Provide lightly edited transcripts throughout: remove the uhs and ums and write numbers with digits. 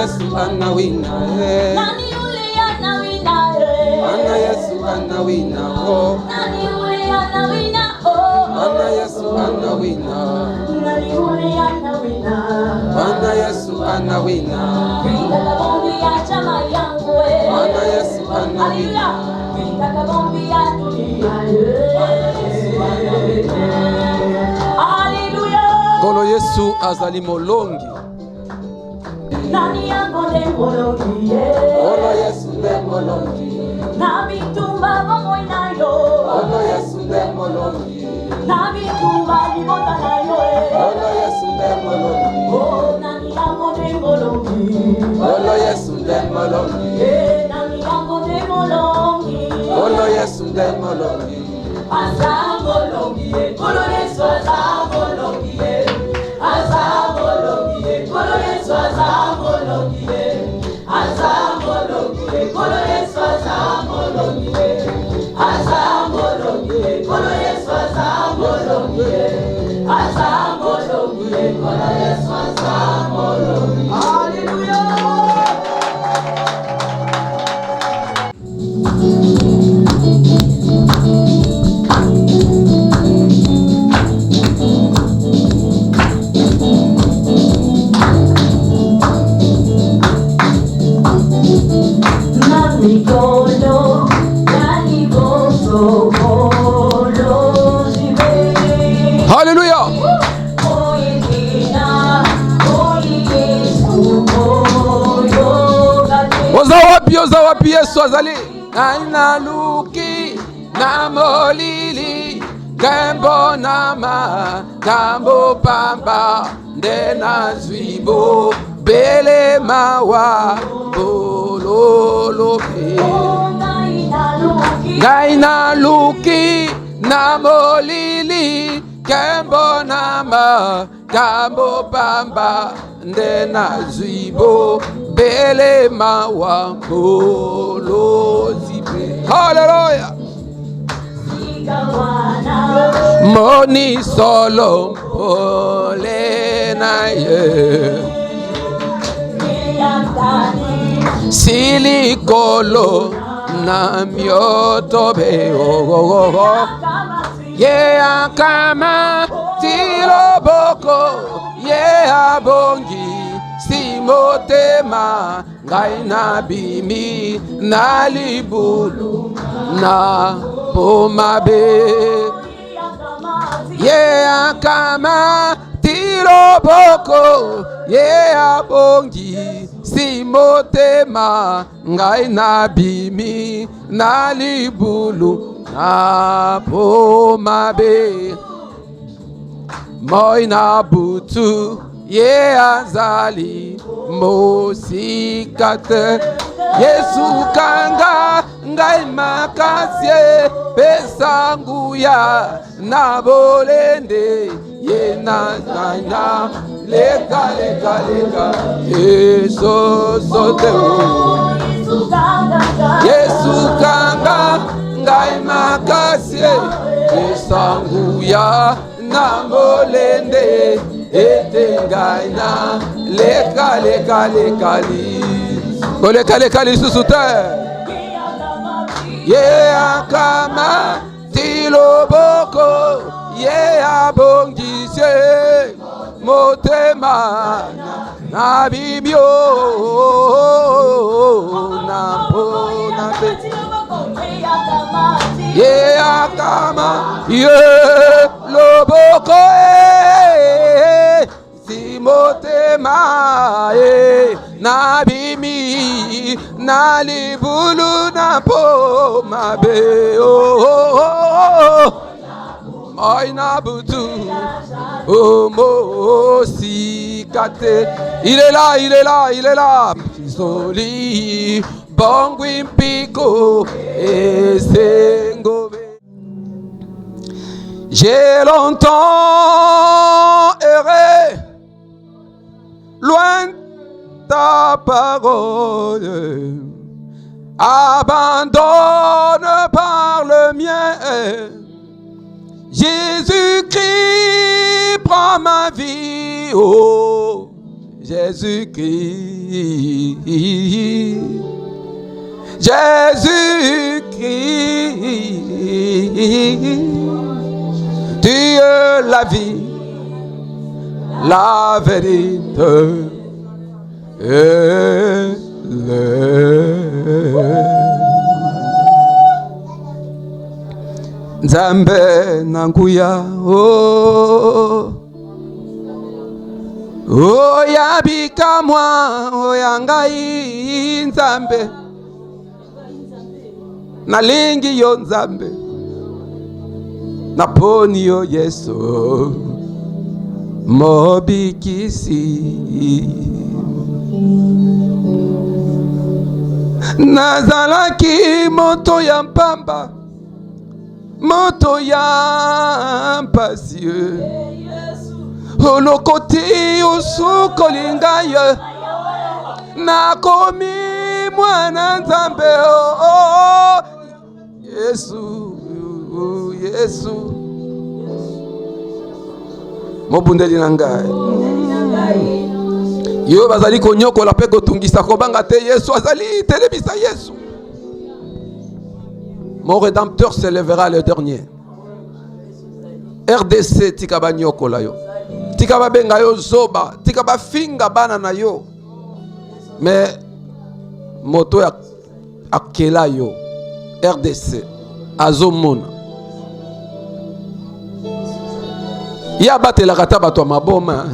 Yesu anawina. Nani yule anawina? Bwana Yesu anawina. Nani yule anawina? Bwana Yesu anawina. Nani yule anawina? Bwana Yesu anawina. Nataka bombi ya chama yangu. Bwana Yesu anawina. Nataka bombi ya dunia. Hallelujah. Kolo Yesu azali molongi. Nani yango de molongi. Kolo Yesu de molongi. Na bitumba bomo inayo. Kolo Yesu de molongi. Na bitumba libota nayo. Kolo Yesu de molongi. Oh, nani yango de molongi. Kolo Yesu de molongi. Nani yango de molongi. Kolo Yesu de molongi. Azamolongi, Kolo Yesu azamolongi, azamolongi, Kolo Yesu azamolongi, azamolongi, Kolo Yesu azamolongi, azamolongi, Kolo Yesu azamolongi, azamolongi, Kolo Yesu azamolongi. Hallelujah. Hallelujah. Oza wapi Yesu azali. Naina luki na molili kembo nama kambo pamba ndena zwibo bele mawa bololo pe. Naina luki na molili kembo nama kambo pamba ndena zwibo bele mawa bolo zibe. Hallelujah. Moni solo pole na ye silikolo na mioto be ye akama tiroboko ye abongi simotema ngai na bimi na libulu na pomabe ye akama tiroboko ye abongi simotema ngai na bimi na libulu na pomabe moi na butu ye azali mosikate Yesu kanga ngai makasie pesangu ya na bolende ye na leka Yesu sote Yesu kanga ngai makasie pesangu ya na bolende etengai na leka li susute ye akama tiloboko ye abongise motema na bimio na pona ye akama ye loboko simotema na bimi na libulu na poma be moi na butu mosikate il est là soli bongwimpiko esengobe. J'ai longtemps erré loin ta parole, abandonne par le mien. Jésus-Christ prend ma vie, oh Jésus-Christ. Jésus-Christ. Tu es la vie, la vérité et Nzambe nanguya yabika mwa yangai Nzambe nalingi yo Nzambe naponi yo Yesu mobikisi nazalaki moto ya mpamba moto ya mpasi olokoti osukoli ngai nakomi mwana Nzambe Yesu Yesu mobundeli na ngai yo bazali konyokola mpe kotungisa kobanga te Yesu azali telebisa Yesu. Mon rédempteur se lèvera le dernier. RDC tika ba nyokola yo. Tika ba benga yo zoba, tika ba finga bana na yo. Mais moto ya akela yo. RDC azomona. Ya batela kata bato maboma.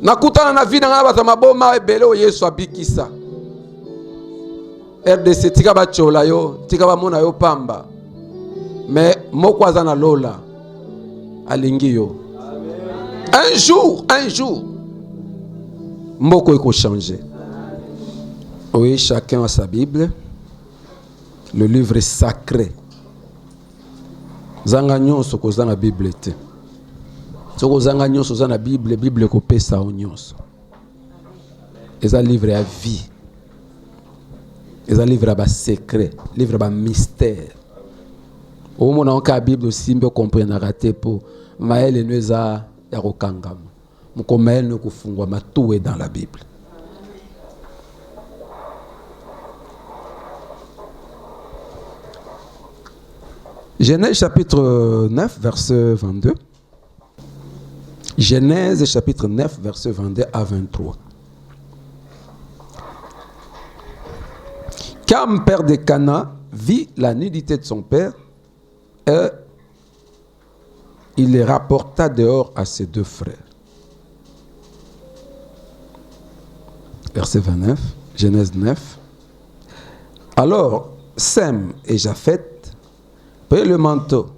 Nakutana na vida ngana bato maboma ebele o Yesu abikisa. RDC tika ba chola yo, tika ba mona yo pamba. Mais moko azana lola alingi yo. Un jour, moko eko changer. Oui, chacun a sa Bible. Le livre est sacré. Zanga nyonso koza na Bible te. Soko zanga nyonso za na Bible, Bible ko pesa o nyonso. Eza livre à vie. Eza livre à secret, livre à mystère. Au moment où la Bible aussi me comprendre raté pour maël ne za ya kokangama. Muko maël ne kufungwa tout est dans la Bible. Genèse chapitre 9 verset 22. Genèse chapitre 9 verset 22 à 23. Cam, père de Cana, vit la nudité de son père et il les rapporta dehors à ses deux frères. Verset 29, Genèse 9. Alors, Sem et Japheth prirent le manteau,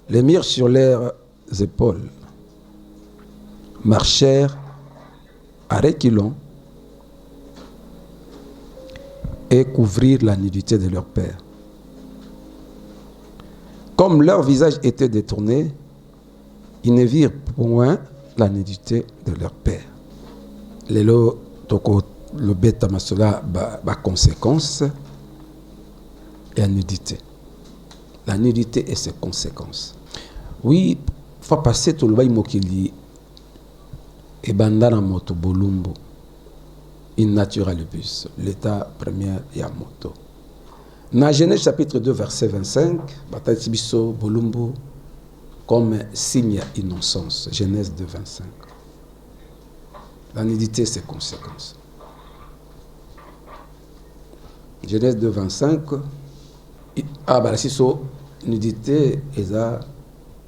les mirent sur leurs épaules, marchèrent à reculons et couvrirent la nudité de leur père. Comme leur visage était détourné, ils ne virent point la nudité de leur père. Lelo toko le beta masola ba conséquence et la nudité. La nudité et ses conséquences. Oui, faut passer tout le bail mokili et bandana moto bolumbo. Innaturalibus, l'état premier ya moto. Dans Genèse chapitre 2 verset 25, Batatibiso bolumbo comme signe d'innocence. Genèse 2 25. La nudité et ses conséquences. Genèse 2 25. Ah bah si so nudité est un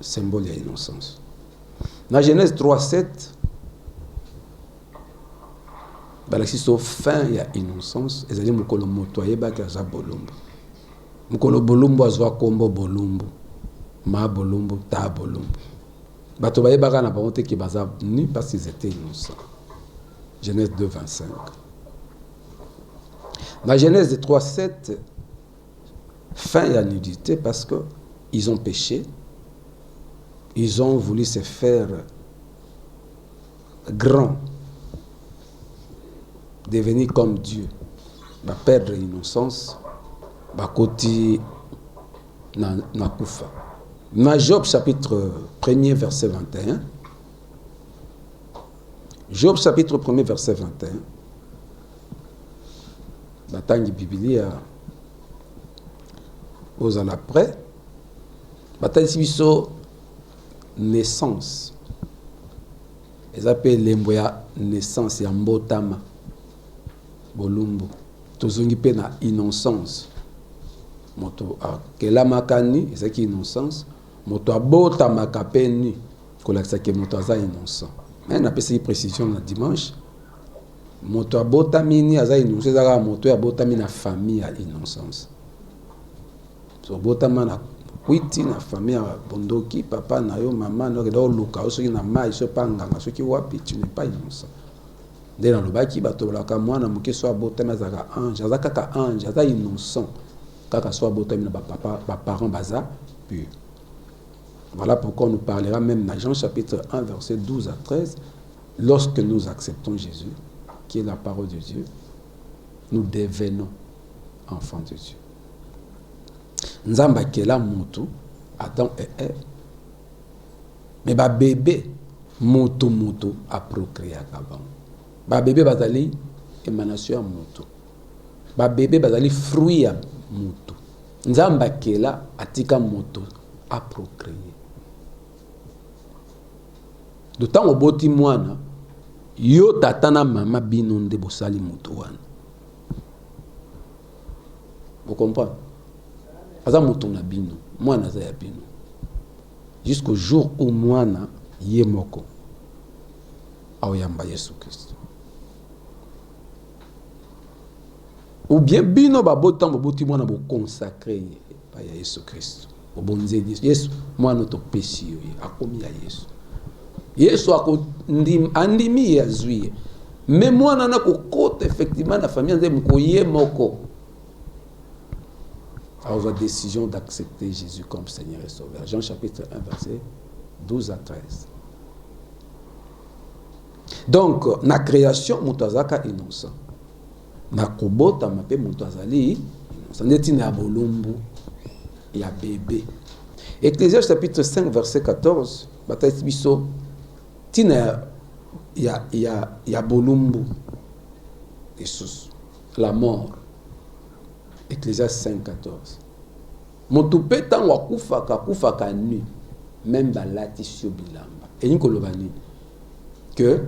symbole d'innocence. Dans Genèse 3 7. Balaki so fin ya innocence ezali mukolo moto ayebaki aza bolumbu mukolo bolumbu azwa kombo bolumbu ma bolumbu ta bolumbu bato bayebaka na bango te ki baza ni parce qu'ils étaient innocents. Genèse 2 25. Dans Genèse 3 7 fin ya nudité parce que ils ont péché, ils ont voulu se faire grands, devenir comme Dieu, va perdre l'innocence, va côté na kufa. Dans Job chapitre 1er verset 21, Job chapitre 1er verset 21. Batangi Biblia aux à l'après. Batangi Sibiso naissance. Ils appellent l'emboya naissance ya mbotama. Bolumbu. Tozongi pe na innocence. Moto akela makani, ezaki innocence. Moto abota makapeni. Kolakisa ke moto aza innocent. Mais na pesi précision na dimanche. Moto abota mini aza innocent, ezaka moto abota mini na famille ya innocence. So bota mana kwiti na famille ya bondoki, papa na yo, mama na yo, kedo luka, soki na mai, so panganga, soki wapi, tu n'es pas innocent. Nde na lobaki bato balaka mwana moke so abota mazaka ange, azaka ka ange, aza innocent. Kaka so abota mini ba papa, ba parents baza pur. Voilà pourquoi on nous parlera même dans Jean chapitre 1, verset 12 à 13, lorsque nous acceptons Jésus, qui est la parole de Dieu, nous devenons enfants de Dieu. Nzamba kela mutu, Adam et Ève. Mais ba bébé, mutu a procréé à Kabam. Ba bébé bazali émanation à mutu. Ba bébé bazali fruit à mutu. Nzamba kela atika mutu a procréé. D'autant au boti mwana, yo tatana mama bino nde bosali mutu wana. Vous comprenez? Aza mutu na bino, mwana za ya bino. Jusqu'au jour où mwana ye moko aoyamba Yesu Christ. Ou bien bino ba botan bo boti mwana bo consacré pa ya Yesu Christ. Bo bonze Yesu mwana to pesi yo akomi ya Yesu. Yesu andimi ya zui. Mais moi nana ko kote effectivement la famille nze mkoye moko. Alors la décision d'accepter Jésus comme Seigneur et Sauveur. Jean chapitre 1 verset 12 à 13. Donc na création mutazaka innocent. Na kobota mape mutazali innocent. Neti na bolumbu ya bébé. Ecclésiaste chapitre 5 verset 14 bataille biso tina ya bolumbu Jesus, la mort. Ecclésiaste 5:14. Motupe tan wakufaka nu même balati sio bilamba. Et ni kolobani que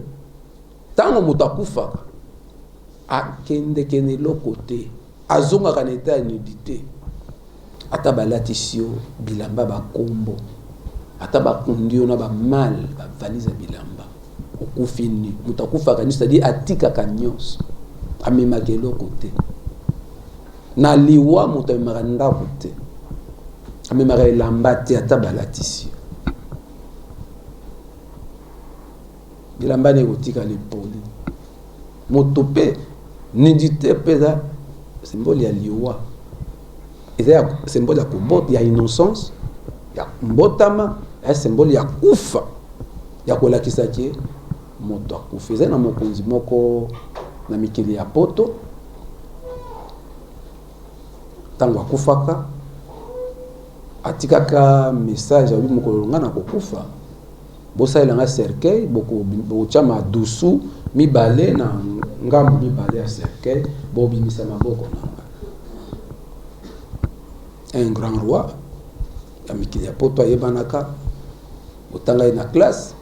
tant moto akufaka akende kene lokote azonga kaneta nudité ata balati sio bilamba ba kombo ata ba kundio na ba mal ba valise bilamba okufini mutakufaka ni c'est-à-dire atika kanyos amema kelo côté na liwa mutamara ndakote amema lambate ata balati sio bilamba ne kotika le poli motope nudité pesa symbole ya liwa eza symbole ya kobota ya innocence ya mbotama ya symbole ya kufa ya kolakisa ke moto akufa eza na mokonzi moko na mikili ya poto tango akufaka atikaka message ya mokolo ngana kokufa bosalela nga cercueil boko chama dusu mibale na ngambu mibale ya cercueil bobimisa maboko nanga un grand roi ya mikili ya poto ayebanaka otanga na classe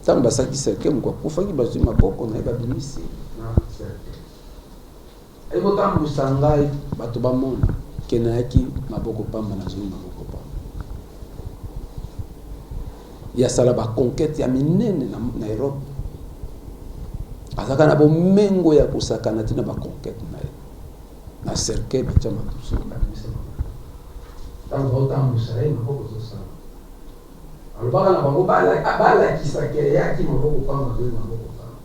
tango basaki cercueil moko akufaki bazwi maboko na babimisi na cercueil ebotambu sangai bato bamona kenayaki maboko pamba na zwi maboko pamba ya sala ba conquête ya minene na Europe azaka na bomengo ya kusakana tina ba conquête na cercueil bachama kusonga tango otambu sai maboko zosa alobaka na bango bala kisakele yaki maboko pamba zwi maboko pamba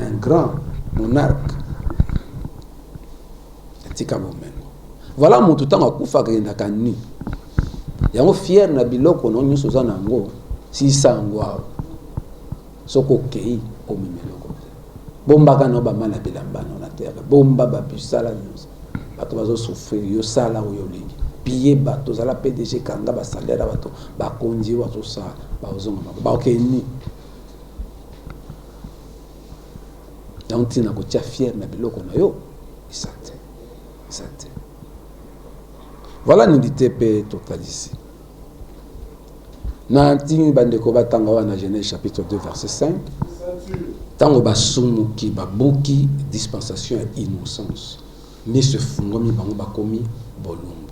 un grand monarque tika bomengo voilà mutu tango akufa kenda kanni yango fier na biloko no nyuso za nango si sangwa soko kei omimeloko bomba kana ba mala bilamba na terre bomba ba bisala nyuso bato bazo souffrir yo sala oyo lingi piye bato zala PDG kanga ba salaire bato ba konji bato sa ba ozonga ba okeni donc tu n'as pas fier mais biloko na yo ça. Voilà nudité pe totalisée. Na tini bandeko batanga wana Genèse chapitre 2 verset 5. Tango basumu ki babuki dispensation et innocence. Mais se fungomi bango bakomi bolumbu.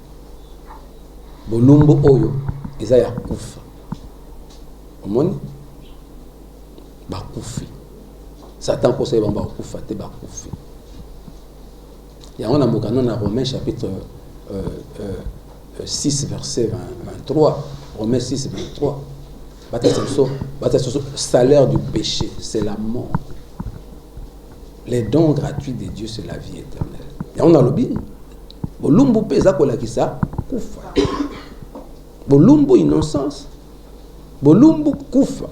Bolumbu oyo eza ya kufa. Omoni bakufi. Satan conseille bango bakufa te bakufi. Yango na mokano na Romains chapitre 6 verset 23. Romains 6 23. Salaire du péché, c'est la mort. Les dons gratuits de Dieu, c'est la vie éternelle. Et on a le bien. Bolumbu pesa kola kisa kufa. Bolumbu innocence. Bolumbu kufa.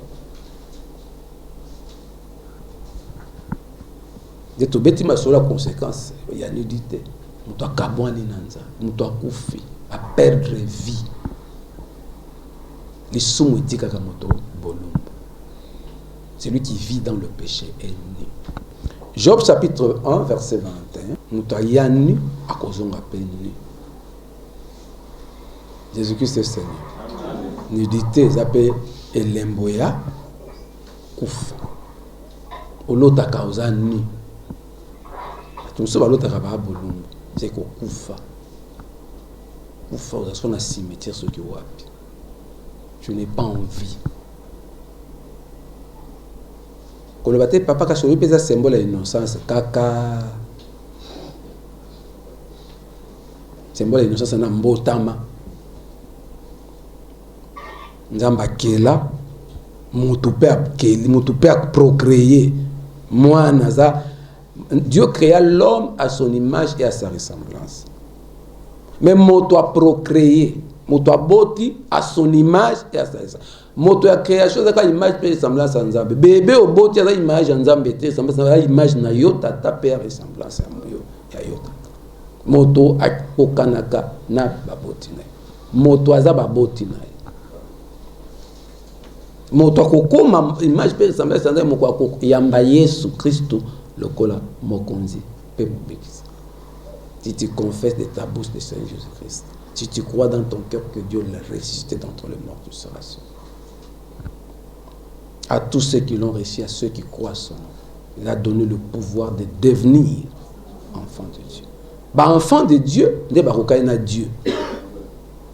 De to beti masola conséquence, il y a nudité. Muto akabwani nanza, muto akufi, à perdre vie. Les sous etika kamoto bolumbu. Celui qui vit dans le péché est nu. Job chapitre 1 verset 21. Muto ayanu akozonga pe nu. Jésus-Christ est Seigneur. Nudité s'appelle elemboya kufa. Olota kauza nu. Tumso balota kaba bolumbu. C'est ko kufa. Kufa oza na cimetière ce qui wapi. Je n'ai pas envie. Quand le baptême papa ka choisi pesa symbole d'innocence kaka. Symbole d'innocence na mbotama. Nzamba kela mutu pe a procréer. Moi naza Dieu créa l'homme à son image et à sa ressemblance. Mais moto a procréé, moto a boti à son image et à sa ressemblance. Moto a créé chose à image et ressemblance à Nzambe. Bébé au boti à image à Nzambe, ressemblance à image na yo tata pe ressemblance à yo tata. Moto a kokanaka na baboti na. Moto a za baboti na. Moto a kokoma image pe ressemblance à Nzambe moko a yamba Yesu Christo. Le kola mokonzi pe mobekisa. Si tu confesses de ta bouche le Seigneur Jésus-Christ, si tu crois dans ton cœur que Dieu l'a ressuscité d'entre les morts, tu seras sauvé. À tous ceux qui l'ont reçu, à ceux qui croient son nom, il a donné le pouvoir de devenir enfant de Dieu. Bah enfant de Dieu, ne barokaina Dieu.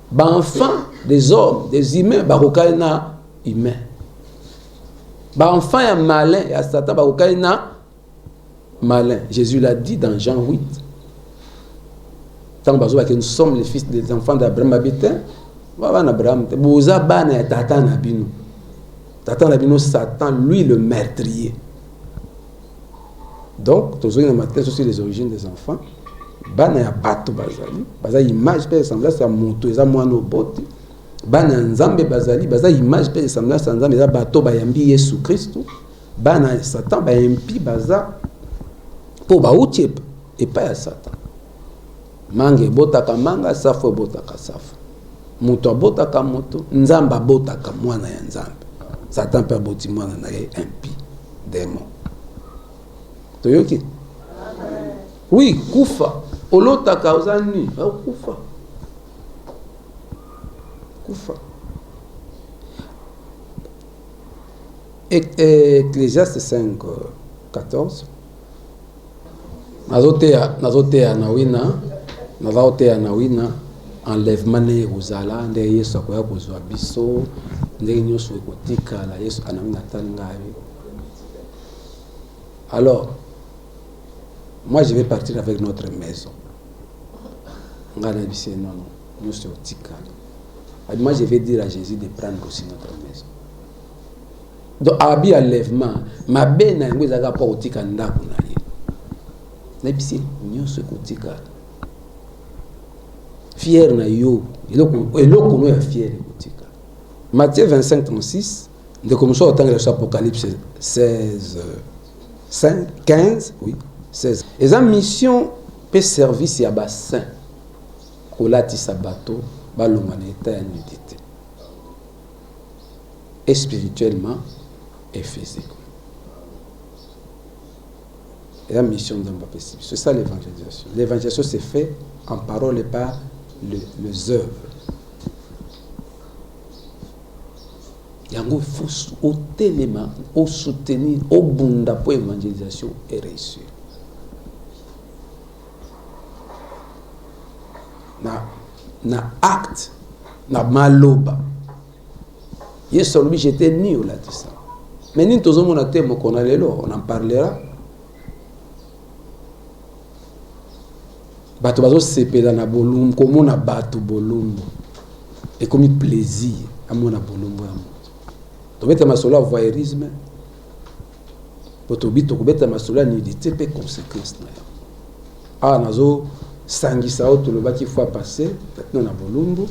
Bah enfant des hommes, des humains, barokaina humain. Bah enfant ya malin, ya Satan barokaina malin. Jésus l'a dit dans Jean 8. Tant que nous sommes les fils des enfants d'Abraham habitant, Abraham, Boza bana Tata Nabino. Tata Nabino, Satan, lui le meurtrier. Donc, tous les matins, sur les origines des enfants, bana ya bato bazali, bazali image pe semblance ya moto eza mwana oboti. Bana nzambe bazali, bazali image pe semblance ya nzambe eza bato bayambi Yesu Christ. Bana Satan bayambi baza po bauti epai ya Satan. Manga ebotaka manga, safu ebotaka safu. Moto abotaka moto, nzambe abotaka mwana ya nzambe. Satan pe aboti mwana na ye impi, démon. Toyoki? Oui, kufa. Olotaka ozani, kufa. Kufa. Ecclésiaste 5, 14. Nazotea na wina enlèvement ne uzala nde Yesu akoya kozwa biso ndenge nyonso ekotikala Yesu anawina tangabi. Alors moi je vais partir avec notre maison. Ngana bise non nyonso otikala. Moi je vais dire à Jésus de prendre aussi notre maison. Donc abi enlèvement ma bena ngo ezaka pa otika ndako na ye. Nebisi nyonso ekotikala. Fier na yo, eloko no ya fier ekotika. Matthieu 25, 36, de commencer au temps de l'Apocalypse 16, 5, 15, oui, 16. Et la mission peut service à bassin, kolati sabato, balonganeta ya nudité. Et spirituellement et physiquement. et la mission d'un baptême. C'est ça l'évangélisation. L'évangélisation c'est fait en parole et par les œuvres. Il faut au téléma, au soutenir, au bunda pour l'évangélisation et réussir. Na acte, na maloba. Yesu lui j'étais ni au latissa. Mais nous tous on a thème qu'on a lelo, on en parlera. Bato bazo sepela na bolumbu, comme on a bato bolumbu. Et comme plaisir à mon bolumbu à moi. Donc beta masolo voyeurisme. Poto bito beta masolo ni dité pe conséquence na. Ah nazo sangisa auto le baki fois passé, maintenant na bolumbu,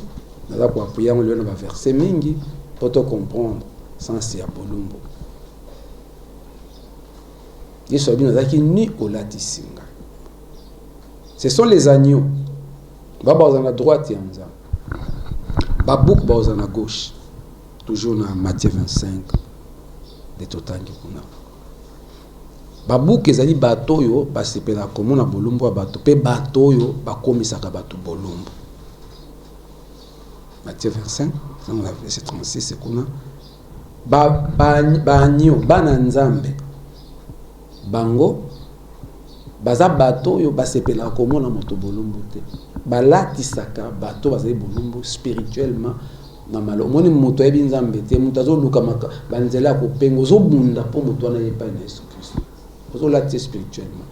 naza ko appuyer on le na verset mingi pour te comprendre sens ya bolumbu. Yesu abi nazaki ni olatisinga. Ce sont les agneaux. Baba à droite et en bas. Babouk ba à gauche. Toujours dans Matthieu 25 de Totangi kuna. Babouk ezali bato yo basepela comme na bolumbu bato pe bato yo bakomisaka bato bolumbu. Matthieu 25, dans la verset 36 c'est kuna. Ba agneau bana nzambe. Bango baza bato yo basepela komona moto bolumbu te balatisaka bato bazali bolumbu spirituellement na malo moni moto yebi nzambe te moto azoluka maka banzela ko pengo zobunda po moto na yepa na Yesu Christ ozo latis spirituellement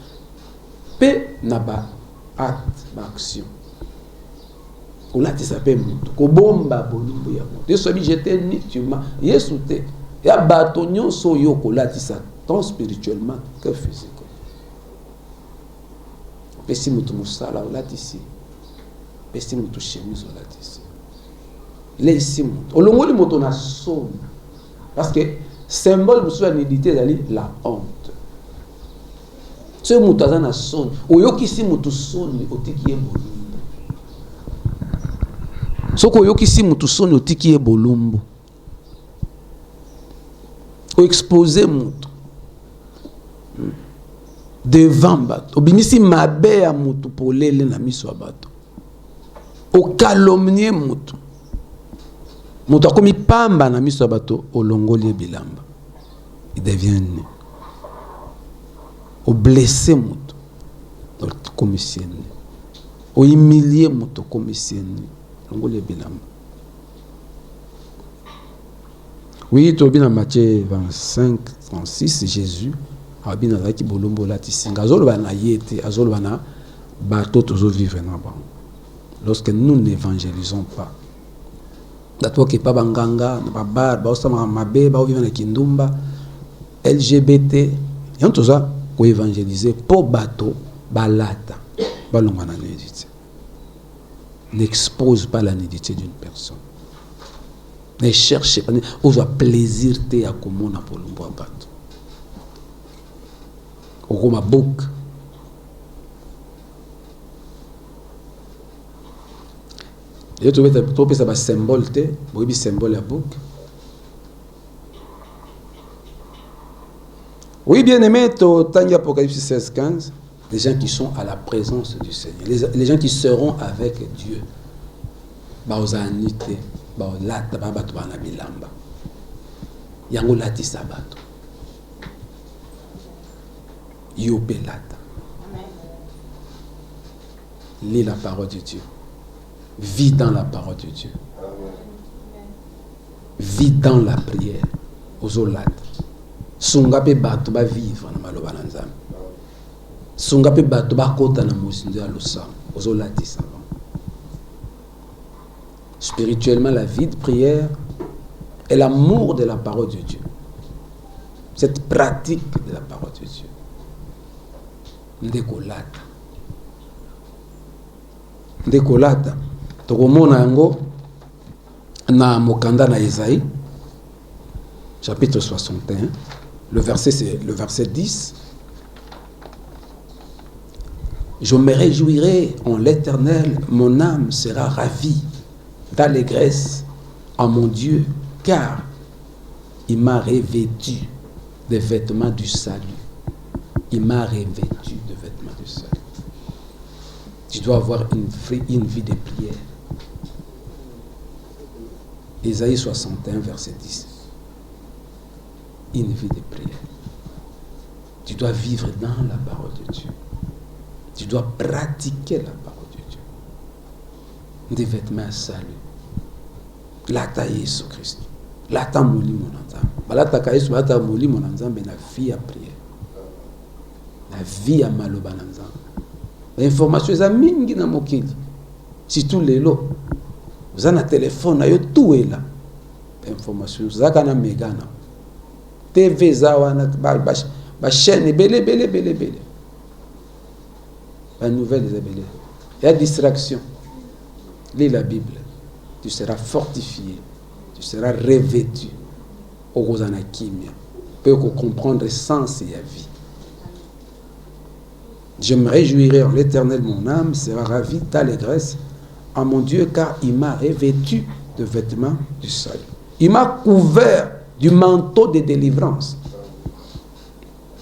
pe na ba acte ba action olatisa pe moto ko bomba bolumbu ya moto Yesu abi j'étais ni tu ma Yesu te ya bato nyonso yo ko latisa tant spirituellement que physiquement. Pesi mutu musala olatisi. Pesi mutu chemise olatisi. Laissi mutu. Olongoli moto na somme. Parce que symbole musu ya nudité dali la honte. Ce mutu aza na somme. Oyokisi mutu somme otiki ye bolumbu. Soko oyokisi mutu somme otiki ye bolumbu. O exposer mutu. Devant bato obimisi mabe ya mutu polele na miso ya bato o calomnier mutu mutu akomi pamba na miso ya bato olongoli bilamba il devient né o blesser mutu comme sienne o humilier mutu comme sienne olongoli bilamba. Oui, tu as bien Matthieu 25 36 Jésus abina zaki bolombo latisinga azolo bana yete azolo bana bato tozo vivre na ba. Lorsque nous n'évangélisons pas dato ke pa banganga na babar ba osama mabe ba vivre na kindumba LGBT yon toza ko évangéliser po bato balata balonga na nudité. N'expose pas la nudité d'une personne. Ne cherchez pas ozo plaisir te ya komona bolombo bato. Okoma book. Et tu veux ça symbole te, oui symbole ya book. Oui bien aimé, Tanya Apocalypse 16-15, les gens qui sont à la présence du Seigneur, les gens qui seront avec Dieu. Baozanite, baolata babato bana bilamba. Yango lati sabato. Yopelata. Lis la parole de Dieu. Vis dans la parole de Dieu. Vis dans la prière. Ozolata. Sunga pe bato ba vivre na maloba na nzambe. Sunga pe bato ba kota na mosindo ya losam. Ozolati ça. Spirituellement, la vie de prière est l'amour de la parole de Dieu. Cette pratique de la parole de Dieu. Ndekolata. Ndekolata. Tokomona yango na mokanda na Isaïe, chapitre 61. Le verset, c'est le verset 10. Je me réjouirai en l'Éternel, mon âme sera ravie d'allégresse à mon Dieu, car il m'a revêtu des vêtements du salut. Il m'a revêtu de vêtements du salut. Tu dois avoir une vie de prière. Ésaïe 61, verset 10. Une vie de prière. Tu dois vivre dans la parole de Dieu. Tu dois pratiquer la parole de Dieu. Des vêtements salut. Lata Yesu Christ. Lata moli mon enzambe. Balata ka Yesu lata moli mon enzambe na vie à prière. La vie à maloba nzambe. L'information est mingi na mokili. Surtout les lots. Vous avez un téléphone, vous avez tout là. L'information, vous avez un méga. TV, vous avez une chaîne, belé. La nouvelle est belé. Il y a distraction. Lis la Bible. Tu seras fortifié. Tu seras revêtu. Au Rosana Kimia. Peut comprendre le sens et la vie. Je me réjouirai en l'Éternel, mon âme sera ravie d'allégresse en mon Dieu, car il m'a revêtu de vêtements du salut. Il m'a couvert du manteau de délivrance.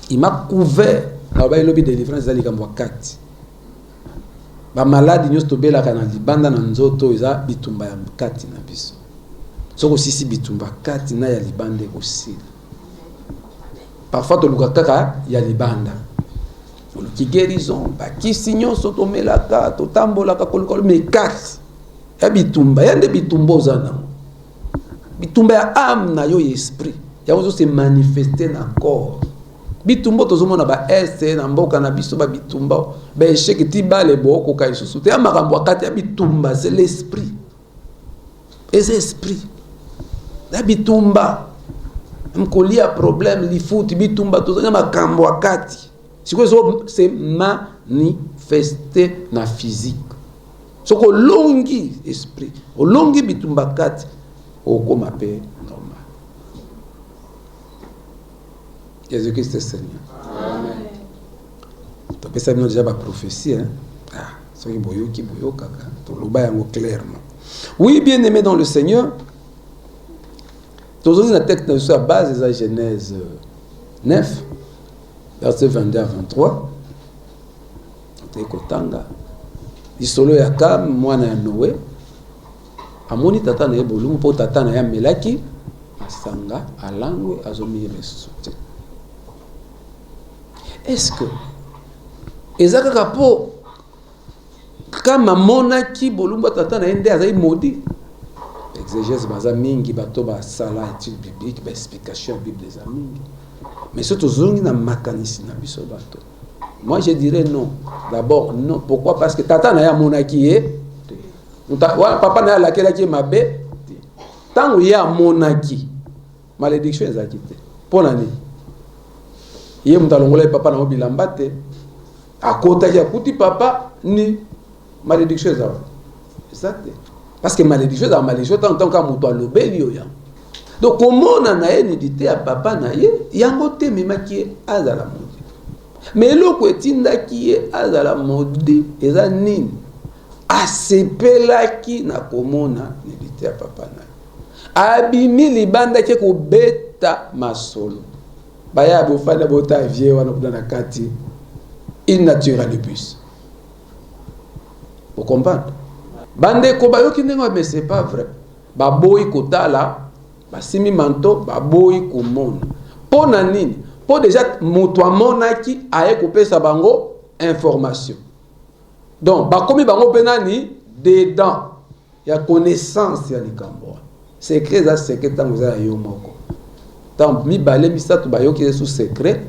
Il m'a couvert. Alors, il y a une délivrance, il y a une délivrance. Les malades, ils sont là, ils sont là, ils sont là, ils sont là, parfois, il y a les bandes. Qui guérison, qui signons sotomelaka, totambolaka kolokolo mais kati. Ya bitumba, ya nde bitumba ozana. Bitumba ya âme na yo esprit. Ya ozo se manifester na corps. Bitumba tozomona ba ese na mboka na biso ba bitumba. Ba échec ti bale boko ka isusu. Te amakambo akati ya bitumba, c'est l'esprit. Et c'est l'esprit. Ya bitumba. Mkolia problème li foot bitumba tozona makambo akati. C'est manifesté na physique. Ce que longi esprit, au longi bitumbakat, au comme appel normal. Jésus-Christ est Seigneur. Amen. Tu peux savoir déjà la prophétie, hein? Ah, ce qui boyo kaka, tu le vois clairement. Oui, bien aimé dans le Seigneur. Tu as un texte sur la base de la Genèse 9. Verset 22 à 23. Tekotanga. Isolo ya Kam mwana ya Noé. Amoni tata na ebolumu po tata na ya melaki asanga alangwe azomi resute. Est-ce que ezaka po kama monaki bolumba tata na ende azai modi? Exégèse baza mingi bato ba sala étude biblique ba explication bible des amis. Mais surtout, moi je dirais non. D'abord, non. Pourquoi? Parce que tata na ya monaki est. Papa na ya lakela qui est ma bé. Tant qu'il y a monaki, malédiction est acquittée. Pour l'année. Il y a un talongola papa na obilambate. À côté, il y a kuti papa ni malédiction est acquittée. Exact. Parce que malédiction est malédiction tant qu'à mon toit l'obélio ya. Donc, comment on a une idée à papa naïe, il y a un côté même qui est à la mode. Mais l'autre côté qui est à la mode, et ça n'est pas qui na comment on a une idée à papa naïe. Abimi li banda qui est beta masolo. Baya bofana bota vieux wana na kati in naturalibus. Vous comprenez? Bande ko bayo ki ndenge mais c'est pas vrai. Baboyi kotala basimi manto baboyi komona pona nini po déjà moto amonaki aye kopesa bango information donc bakomi bango penani dedans ya connaissance ya likambo secret za secret tango za yo moko tant mibale misatu bayoki sous secret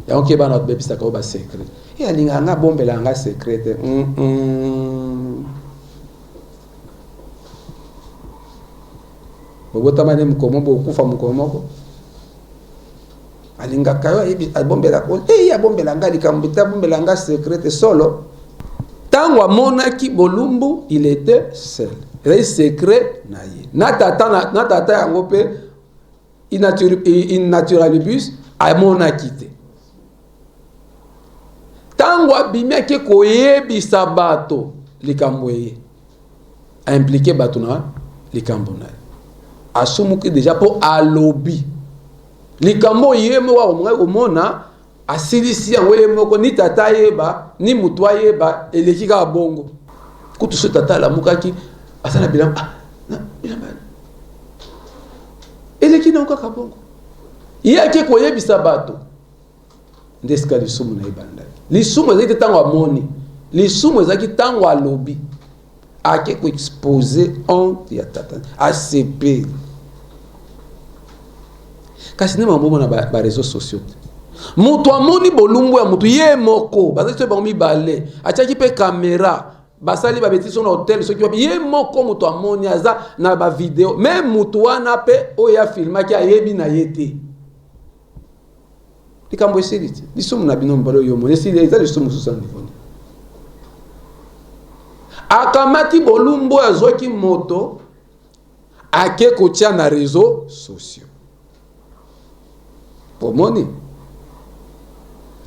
ya onke bana bebisa ka ba secret e alinga nga bombela nga secret Bogota mane mkomo bokufa mkomo alinga kayo ibi abombela ko ya bombela ngali kambita bombela nga secret solo tango monaki bolumbu il était seul le secret naye na tata yango pe innaturalibus a monaki te tango abimia ke koyebisa bato likambo ye a impliqué bato na likambo na asumuki déjà pour alobi likambo yemo wa omona asilisi yango ye moko ni tata yeba ni mutu ayeba eleki kaka bongo kutu so tata alamukaki asala bilamba bilamba eleki nango kaka bongo ye ake koyebisa bato nde esika lisumu na ye bandaki lisumu ezalaki te ntango amoni lisumu ezalaki ntango alobi ake koexpose honte ya tata asepeli kasi nde mambo na bareseau sociaux te moto amoni bolumbu ya moto ye moko bazali so bango mibale atiaki mpe kamera basali babeti so na hotel soki wapi ye moko moto amoni aza na bavideo me moto wana mpe oyo afilmaki ayebi na ye te likambo esili te lisumu na bino mobale oyo moni esili eza lisumu mosusu ya niveau akamati bolumbu oyo azwaki moto ake kotia na réseau sociaux pomoni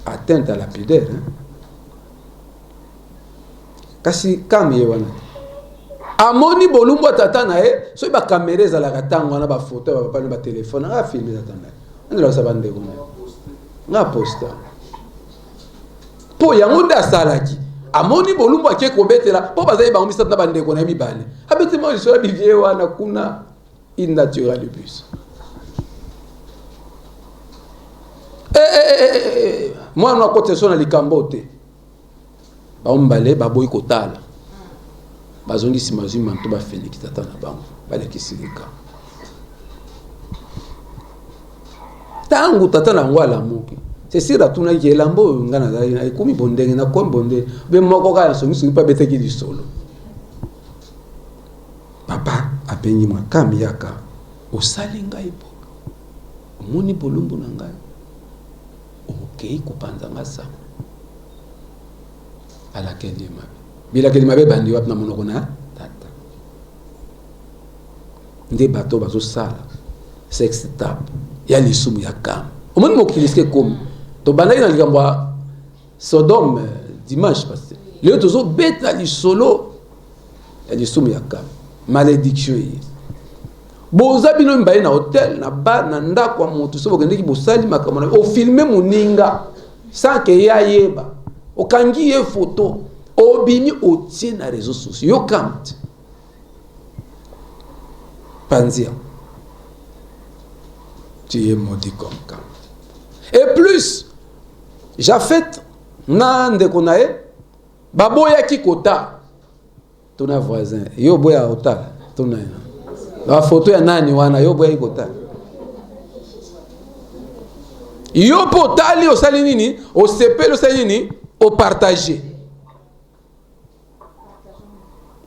atteinte à la pudeur kasi kami ye wana amoni bolumbu tata na ye so ba caméra ezalaka tango wana ba photo ba papa ba téléphone nga filmer tata na ye ndela sa bande ko nga posta po yango nda salaki amoni bolumbu ake kobetela po bazali bango misatu na bande ko na mibale abeti mo so bi vie wana kuna innaturel le plus mwana akote so na likambo te baombale baboyi kotala bazongisi mazwi manto bafeniki tata na bango balekisi likambo tangu tata na yango alamuki sesira atunaki elamba oyo nga nazalaki na ekomi bondenge nakomi bondenge be moko kaka nasongisongi mpe abetaki lisolo papa abengi makami yaka osali ngai bo omoni bolumbu na ngai okei kopanza nga sa alakeli mabe bilakeli mabe bandi wapi na monoko na tata nde bato bazosala sex tape ya lisumu ya kama omoni mokili sike komi tobandaki na likambo ya Sodome dimanche passé leo tozobeta lisolo ya lisumu ya kama malédiction ye boza bino mbaye na hotel na bar na ndako ya moto so bokendeki bosali makambo na ofilme moninga sans que ye ayeba okangi ye photo obimi otie na réseaux sociaux yo kamte panzia tu es maudit comme Kamte. Et plus Jafet na ndeko na ye baboyaki kota tona voisin yo boya otala tona la photo ya nani wana yo boya kota yo potali osali nini osepeli osali nini o partager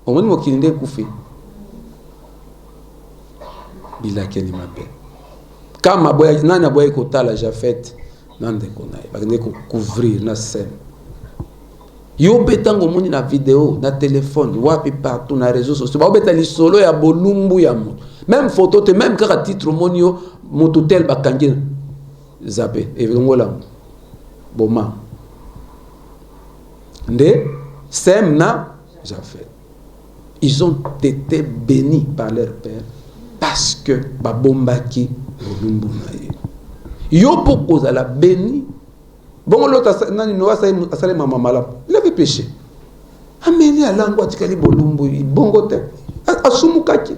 omoni mokili nde kufi bilakeli mabe kama boya nani aboya kotala Jafet na ndeko na ye bakende ko couvrir na scène yo betango moni na vidéo na téléphone wapi partout na réseaux sociaux ba beta lisolo ya bolumbu ya moto même photo te même kaka titre moni yo moto tel bakangi zape evengola boma nde sem na Jafet ils ont été bénis par leur père parce que babombaki bolumbu na ye yo poko za la béni bon l'autre nani no asale mama malamu il avait péché ameli alango atikali bolumbu bongo te asumukaki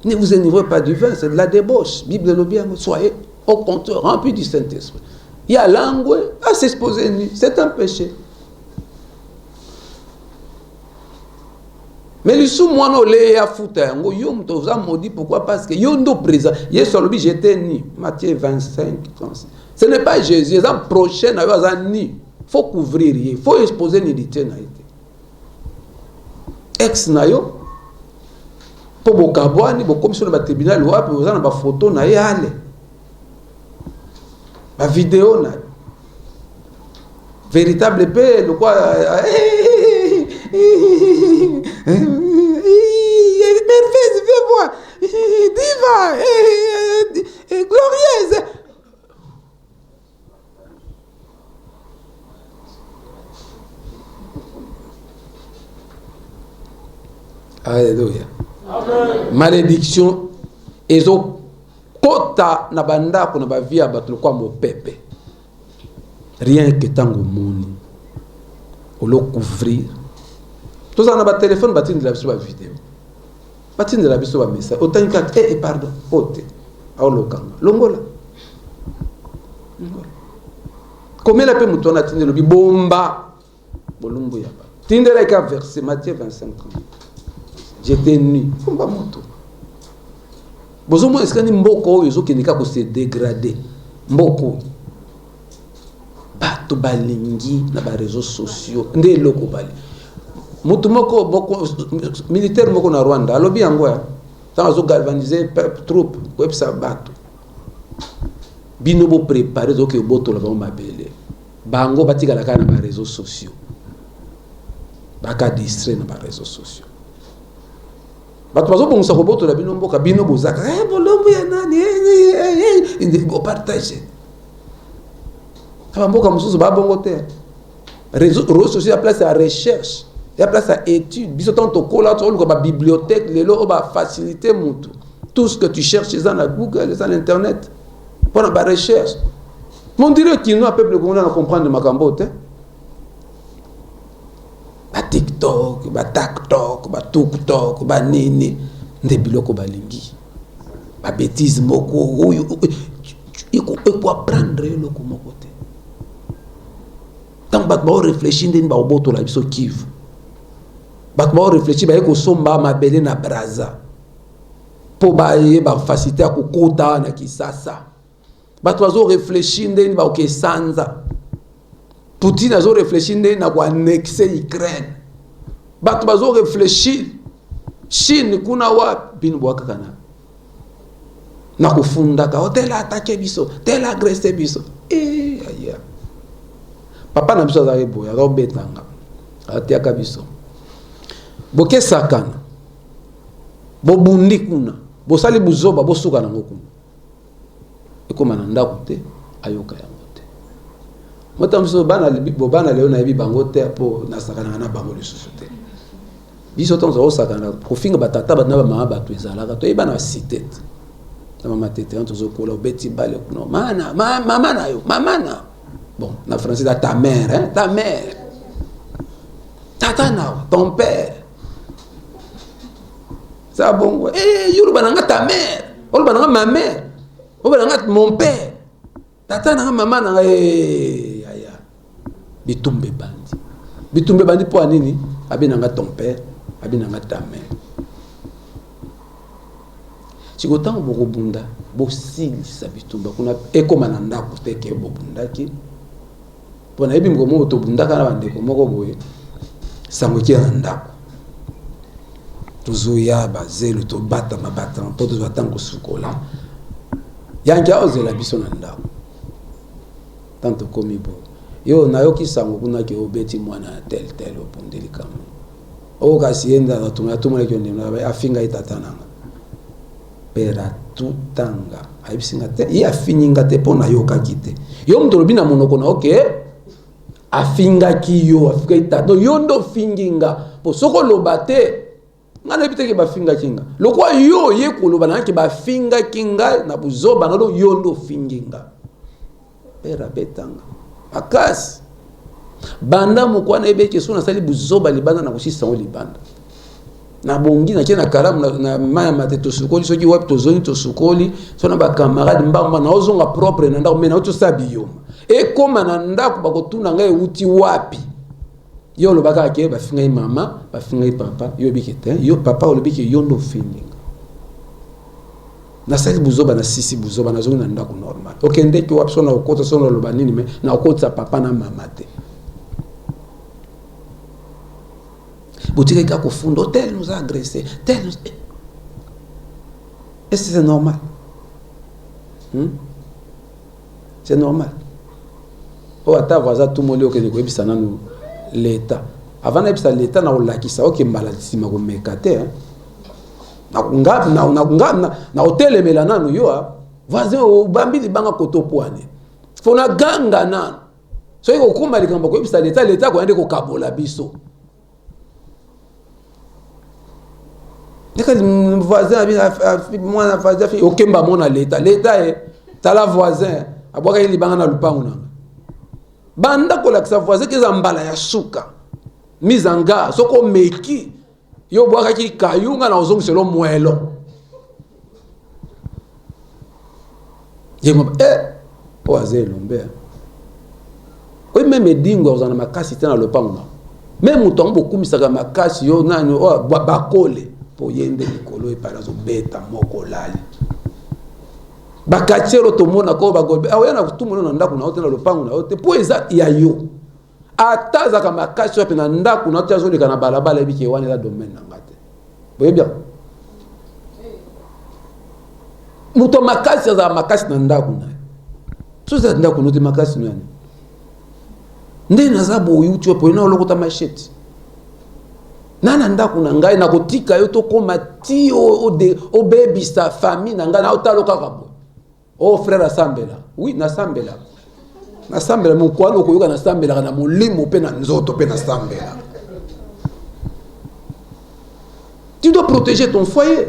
ne vous enivrez pas du vin, c'est de la débauche. Bible le bien, soyez au compteur rempli du Saint-Esprit. Il y a langue à s'exposer nu, c'est un péché. Mais le sous moi no le ya futa ngo yo mto za maudit pourquoi parce que yo ndo présent yeso lobi j'étais ni Matthieu 25 36. Ce n'est pas Jésus, ça prochain na yo za ni faut couvrir il faut exposer nudité na été ex na yo po bokabwani bokomi sur ba tribunal wapi oza na ba photo na ye ale ba vidéo na véritable paix le quoi merveilleuse, viens voir, diva, glorieuse. Alléluia. Malédiction, et au côté kota na bandako na bavia bato kwa mopepe. Rien que tango moni. Olo couvrir. Tout ça na ba téléphone batine de la vidéo. Batine de la message. Autant que pardon, pote. Aolo kanga. Longola. Comme la paix mouton a tinde le bomba. Bolumbu yaba. Tinde la ka verset Matthieu 25. J'étais nu. Bomba moto. Bozomo eskani mboko yozo kenika ko se dégrader. Mboko. Bato balingi na ba réseaux sociaux. Nde loko bali. Mutu moko militaire moko na Rwanda. Alobi yango ya. Tant zo galvaniser troupe websa bato. Bino bo préparer zo ke boto la ba mabele. Bango batika la kana ba réseaux sociaux. Baka distrait na ba réseaux sociaux. Bato bazo bonsa ko boto la bino mboka bino bozaka. Bolombo ya nani indi go partager. Kaba mboka mususu ba bongo te. Réseaux sociaux à place à recherche. Il y a place à étude. Biso tanto kola to ko ba bibliothèque lelo ba faciliter mutu. Tout ce que tu cherches dans la Google, dans l'internet. Pour la recherche. Mon dirait qu'il n'y a pas peuple qu'on a comprendre ma cambote. Ba TikTok, ba TikTok, ba TikTok, ba nini, ndebiloko balingi. Ba bêtise moko, il faut apprendre le moko te. Tant ba réfléchir ndeni ba oboto la biso kivu. Ba réfléchir ba ko somba mabele na braza. Po ba faciliter à kokota na kisasa. Bato bazo réfléchir ndeni ba ke sanza. Poutine azo réfléchir ndeni na ko annexer Ukraine. Bato bazo réfléchir Chine kuna wa binu bwaka kana. Na kufunda ka hotel attaquer biso, tel agresser biso. Aya. Papa na biso za boya robetanga. Atiaka biso. Boke sakana. Bobundi kuna. Bosali buzoba bosuka na ngokuna. Ekoma na ndako te ayoka yango te. Motamso bana leo na yebi bango te po na sakana na bango lisusu te. Biso tonzo o sakana kofinga batata bana ba mama batu ezalaka to yeba na cité. Na mama tete tonzo kola obeti bale kuno. Mama na yo, mama na. Bon, na français da ta mère, hein, ta mère. Tata na, ton père. Ça bon, yulu bananga ta mère. Ol bananga ma mère. Ol bananga mon père. Tata na maman na aya. Bitumbe bandi. Bitumbe bandi po anini? Abinanga ton père, abinanga ta mère. Si gotango boko bunda, bo sili sa bitumba kuna ekoma na ndako te ke bo bundaki. Pona ebi ngomo to bundaka na bandeko moko boye. Sango ki na ndako. Tuzoya bazelo to bata mabata po to batango sukola yangia ozela biso na ndako tanto komi bo yo na yo kisango kuna ke obeti mwana tel opondeli kama o kasi enda na tumela ke ndena afinga itatananga pera tutanga aibisinga te ya fininga te pona yo kakite yo mto lobina monoko na okay afinga ki yo afika itato yo ndo finginga po soko lobate ngana biteke ba finga kinga lokwa yo ye koloba na ke ba finga kinga na buzoba na lo yondo finginga pera betanga akas banda mukwana ebeke sona sali buzoba libanda na kusisa o libanda na bongi na kena karamu na maya mateto sukoli soki wapi to zoni to sukoli sona ba camarade mbamba na ozonga propre na ndako mena oto sabiyoma e koma na ndako bakotuna ngai uti wapi yo lo baka ke ba finga mama ba finga papa yo bikete yo papa o lo biki yondo finga na sali buzoba na sisi buzoba na zona ndako normal okende ki wapi sona okota sona lo banini me na okota papa na mama te boutique ka ko fundo tel nous a agressé tel nous... Est-ce que c'est normal? C'est normal. O ata voisin tout monde o ke ko ebisa nanu l'État. Avant d'être l'État, na olakisa oke maladie ma ko mekate na hotel melana no yo voisin o bambi li banga kotopoane. Fona ganga na. So ko kuma likambo ko ebisa l'État ko ande ko kabola biso. Le voisin moi na voisin fait aucun ba mon l'état est ta la voisin aboka ili banga na lupangu na banda ko la sa voisin ke za mbala ya suka mizanga soko meki yo boka ki kayunga na ozongi selo mwelo yengo oaze lombe o même dingo ozana makasi tena lupangu na même mutongo bokumisaka makasi yo nani o bakole po yende likolo epana zo beta moko lali bakachero to mona ko bagolbe awena kutumuna na ndaku na hotel na lupangu na hotel po eza ya yo ataza kama makasi wapi na ndaku na hotel zo likana balabala biki wana la domaine na ngate boye bien muto makasi za makasi na ndaku na so za ndaku no te makasi nani nde na zabo yutu po na lokota machete nana ndaku na ngai na kotika yo to koma ti o baby sa famille na ngai na otaloka kabo o frère asambela oui na sambela mo kwano ko yoka na sambela na molimo pe na nzoto pe na sambela tu dois protéger ton foyer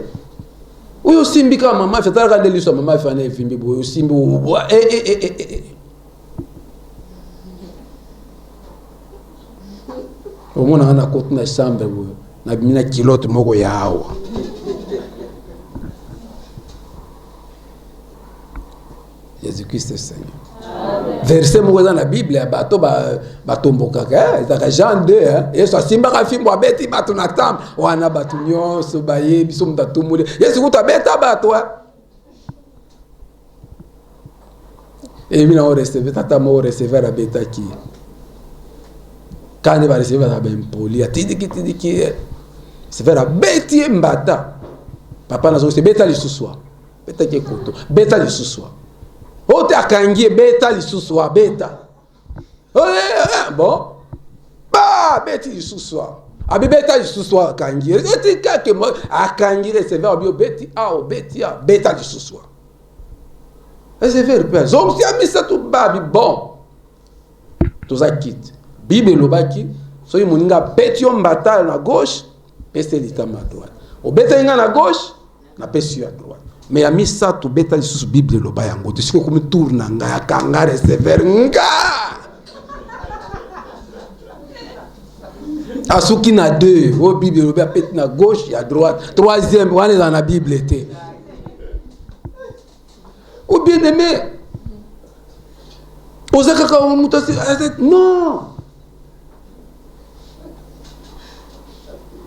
oyo simbika mama fetala ka deliso mama fana efimbi boyo simbi au moins on a continué chambre na bimina kilote moko yawa Jésus-Christ est Seigneur. Verset moko dans la Bible bato batomboka ka Jean 2 Yesu asimba ka fimbo abeti bato na tam wana bato nyonso baye biso mutatumule Yesu kutabeta bato et mina o recevoir tata mo recevoir abeta ki quand il va recevoir la ben poli tidiki c'est faire beti mbata papa nazo c'est beta li suswa beta ke koto beta li suswa ote akangie beta li suswa beta bon ba beti li suswa abi beta li suswa akangie eti kake mo akangie recevoir bio beti beta li suswa c'est faire peur zom si amisa tu babi bon toza kit Bible lobaki soki moninga beti yo mbata na gauche pese litama à droite o beta nga na gauche na pesi à droite mais ya misa to beta lisusu Bible loba yango te siko komi tourna nga ya kanga recevoir nga asuki na deux o Bible loba peti na gauche ya droite troisième wana dans la Bible était ou bien aimé osaka mutasi non.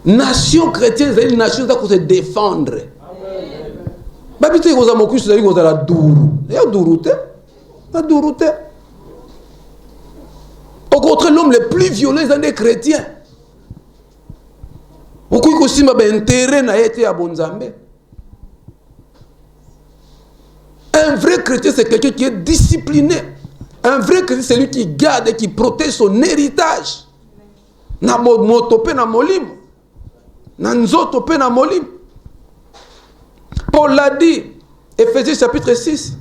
Nation chrétienne, c'est une nation qui se défendre. Babite ko za mokusu za ko za la duru. Ya durute. La durute. Au contraire, l'homme le plus violent c'est des chrétiens. Okoki ko simba ba intérêt na yete ya bonzambe. Un vrai chrétien c'est quelqu'un qui est discipliné. Un vrai chrétien c'est lui qui garde et qui protège son héritage. Na motope na molimo. Nanzoto pe na molim. Paul l'a dit, Ephésiens chapitre 6.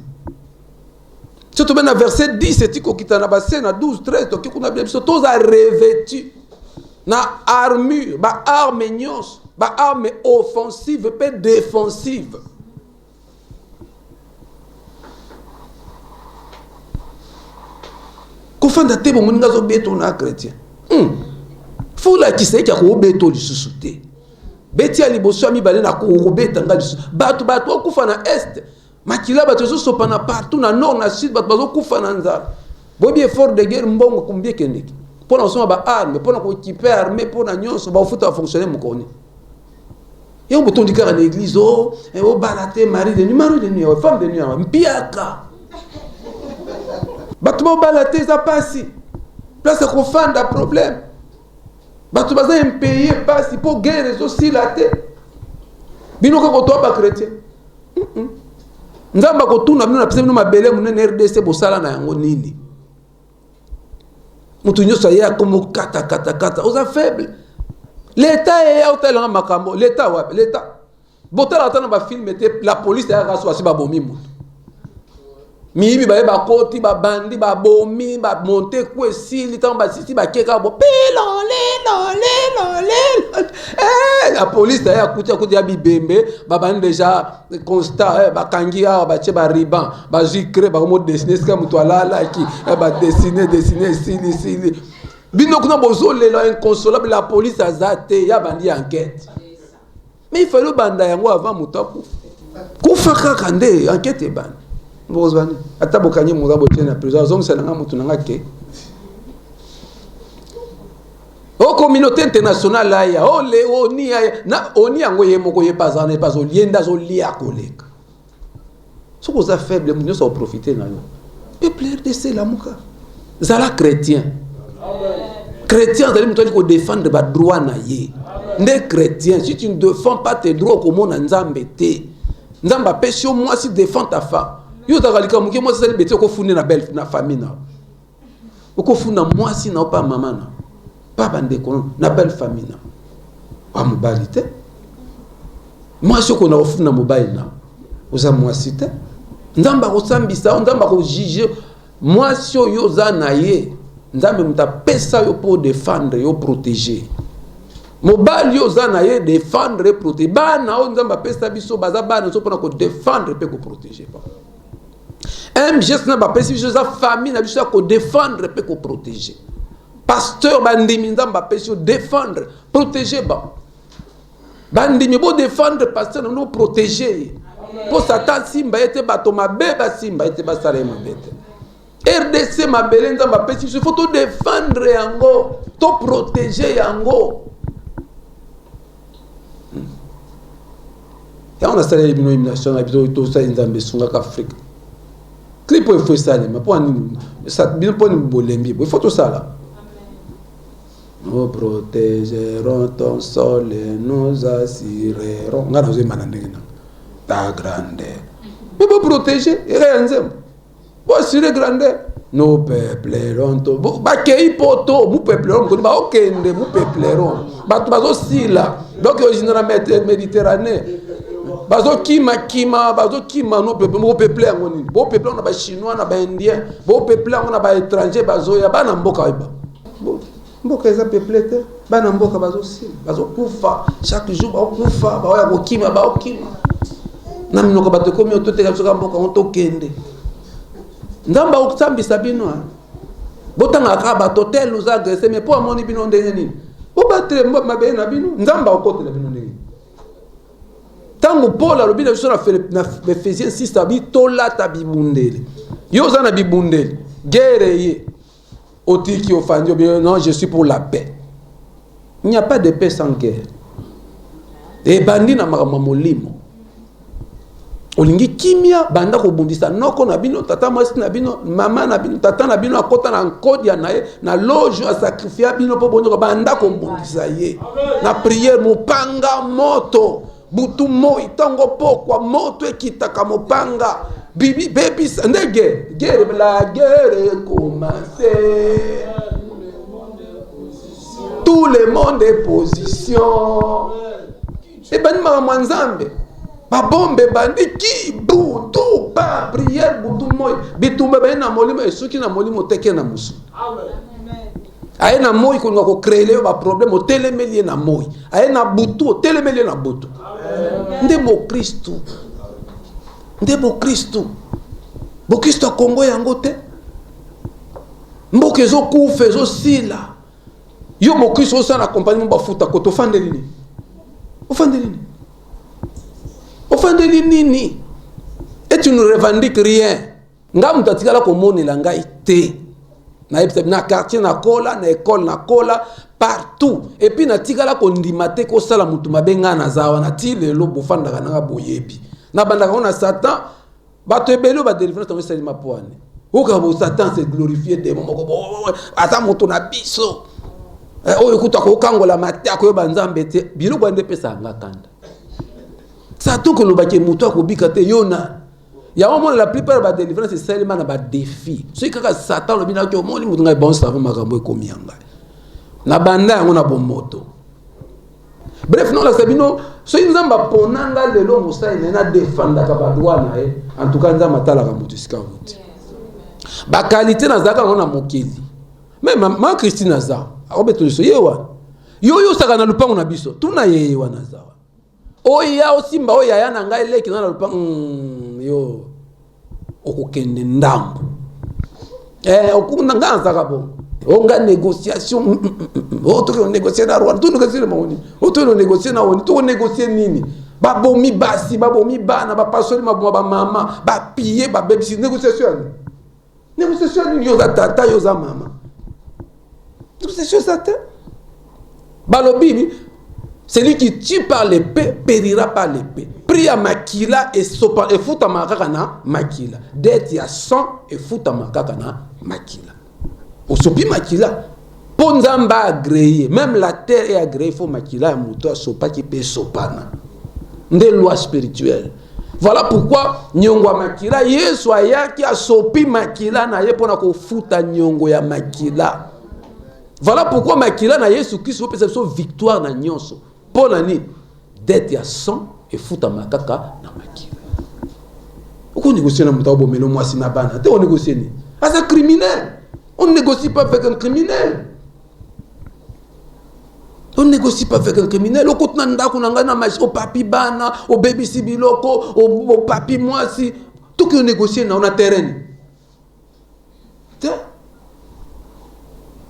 Surtout dans verset 10, c'est tiko kitana basé na 12, 13, to kikuna bien biso tous a revêtu na armure, ba arme nyos, ba arme offensive pe défensive. Kofanda te bo muninga zo beto na chrétien. Faut la ki se ki ko beto lisusu te. Beti ali boso mi bale na ko beta nga lisusu. Bato okufa na est. Makila bato zo sopana partout na nord na sud bato bazo kufa na nzala. Bobi effort de guerre mbongo kumbie kendeki. Pona osoma ba arme, pona ko équiper armée pona nyonso ba ofuta fonctionner mukoni. Yo botondi kara na église o balate mari de nuit, femme de nuit, mpiaka. Bato ba balate za pasi. Place ko fanda problème. Bato baza impayé pasi pour guerre aussi la tête. Bino ko to ba chrétien. Nzamba ko tuna bino na pese bino mabele munene RDC bosala na yango nini. Mutu nyoso ya comme kata oza faible. L'état est hôtel en makambo, l'état wa l'état. Botala tana ba film était la police ya raso asi ba bomi mutu. miyibi baye bakoti babandi babomi bamonte ku esili ntango basisi bakeka bo la police aye akuti ya bibembe babandi deja constat bakangi awa batie bariban bazwi cre bakomodesine esika moto alalaki badesine esili bino kuna bozolelo inconsolable la police aza te ya bandi enquête mais il fallait banda yango avant moto akufa kaka nde enquête ebandi bozwani ata bokanye moza botie na prison azongisa nanga moto nanga ke o communauté internationale aya ole oni aya na oni yango ye moko ye pazana pas olienda zolia koleka ce qu'on a faible nous ça profiter na yo peuple RDC la muka zala chrétien chrétien zali muto ko défendre ba droit na ye nde chrétien si tu ne défends pas tes droits comme on nzambe te nzamba pesio moi si défend ta femme yo takalika muke moi c'est bete ko funda na belle na famille na ko funda moi si na pas maman na pas bande ko na belle famille na wa mobilité moi si ko na funda mobile na oza moi si te nzamba ko sambisa nzamba ko juger moi si yo za na ye nzambe muta pesa yo pour défendre yo protéger mobile yo za na ye défendre et protéger bana o nzamba pesa biso baza bana so pona ko défendre pe ko protéger pas MGS na ba pesi biso za famille na biso ko défendre pe ko protéger pasteur bandimi nzamba pesi défendre protéger ba bandimi bo défendre pasteur no protéger pour satan simba ete bato mabeba simba ete basala mabete RDC mabele nzamba pesi biso faut to défendre yango to protéger yango. Et on a salé une élimination, tout ça, ils ont besoin d'Afrique. Clip il faut ça, mais pour ça, bien pour nous bolembi, il faut tout ça là. Nous protégerons ton sol et nous assurerons. On a besoin de ta grandeur. Mais pour protéger, il y a rien. Pour assurer grandeur. Nous peuplerons ton. Bakei poto, nous peuplerons. Nous ba okende, nous peuplerons. Ba aussi là. Donc ils sont dans la Méditerranée. Bazo kima no peuple ngoni bo peuple na ba chinois na ba indien bo peuple na ba étranger bazo ya bana mboka iba mboka eza peuple te bana mboka bazo si bazo kufa chaque jour ba kufa ba ya kokima na minoko bato komi otote ka soka mboka on to kende ndamba okusambisa bino botanga ka bato tel nous agresser mais pour amoni bino ndenge nini bo batre mabe na bino ndamba okote na bino ndenge tango Paul a lobi na Ephésiens 6 tabi tola tabi bundeli yo za na bibundeli guerre ye otiki ofandi non je suis pour la paix. Il n'y a pas de paix sans guerre. Et bandi na molimo olingi kimia banda ko bundisa noko na bino tata mwasi na bino mama na bino tata na bino akota na nkodia na ye na loge a sacrifier bino po bonyo banda ko bundisa ye na prière mopanga moto butu moi tango pokwa moto ekitaka mopanga bibi baby ndege guerre la guerre commencé tout le monde est position et ben ma mwanzambe ba bombe bandiki butu ba prière butu moi bitumba ba na molimo esuki na molimo teke na musu amen aye na moi ko ngako créer ba problème otelemeli na moi aye na butu otelemeli na butu ndebo Kristo bo Kristo Kongo yango te mboke zo kufa zo sila yo mo Kristo sana accompagnement ba futa ko to fandeli nini et tu ne revendiques rien ngam tatikala ko monela ngai te na quartier na kola na école na kola partout et puis na tikala ko ndimate ko sala mutu mabenga na zawa na ti lelo bofanda kana boyebi na bandaka on a Satan bato ebelo ba délivrer to mesali mapoane oka bo Satan se glorifier de momoko ata mutu na biso oyo kuta ko kangola mata ko banzambe te bilo bande pesa ngakanda Satan ko lobake mutu akobika te yona ya moment la plupart ba délivrance c'est seulement na ba défi so ikaka Satan lo bina ko moni mutu ngai bon ça makambo ekomianga na banda yango na bomoto bref non la sabino so nzamba ponanga lelo mosai nena défendre ka badwa na e en tout cas nzamba tala ka motusika vote ba qualité na zaka ngona mokeli même ma Christine za obeto so yewa yo saka na lupango na biso tuna yewa na za oya osimba oya yana ngai leki na lupango yo okokende ndambo okunda nganza ka bon onga négociation to négocier na Rwanda to négocier na Moni to négocier na Oni to négocier nini ba bomi basi ba bomi bana ba pasoli ma ba mama ba piller ba baby négociation yo za tata yo za mama négociation ça te balobi celui qui tue par l'épée périra par l'épée. Pria makila et sopa et futa makakana makila. Dette ya sang et futa makakana makila. Osopi makila. Ponzamba agréé. Même la terre est agréée. Il faut makila et mouto sopa qui peut sopana. Des lois spirituelles. Voilà pourquoi nyongo makila Yesu ayaki asopi makila na ye pona ko futa nyongo ya makila. Voilà pourquoi makila na Yesu Christ peut être victoire na nyonso. Pour l'année, dette ya sang et futa makaka na makila. Pourquoi négocier na mutabo melo mwasi na bana? Te on négocie ni. C'est un criminel. On ne négocie pas avec un criminel. On ne négocie pas avec un criminel. Au côté nanda kunanga na machi au papi bana, au baby sibiloko, au papi mwasi. Tout que on négocie na on a terrain.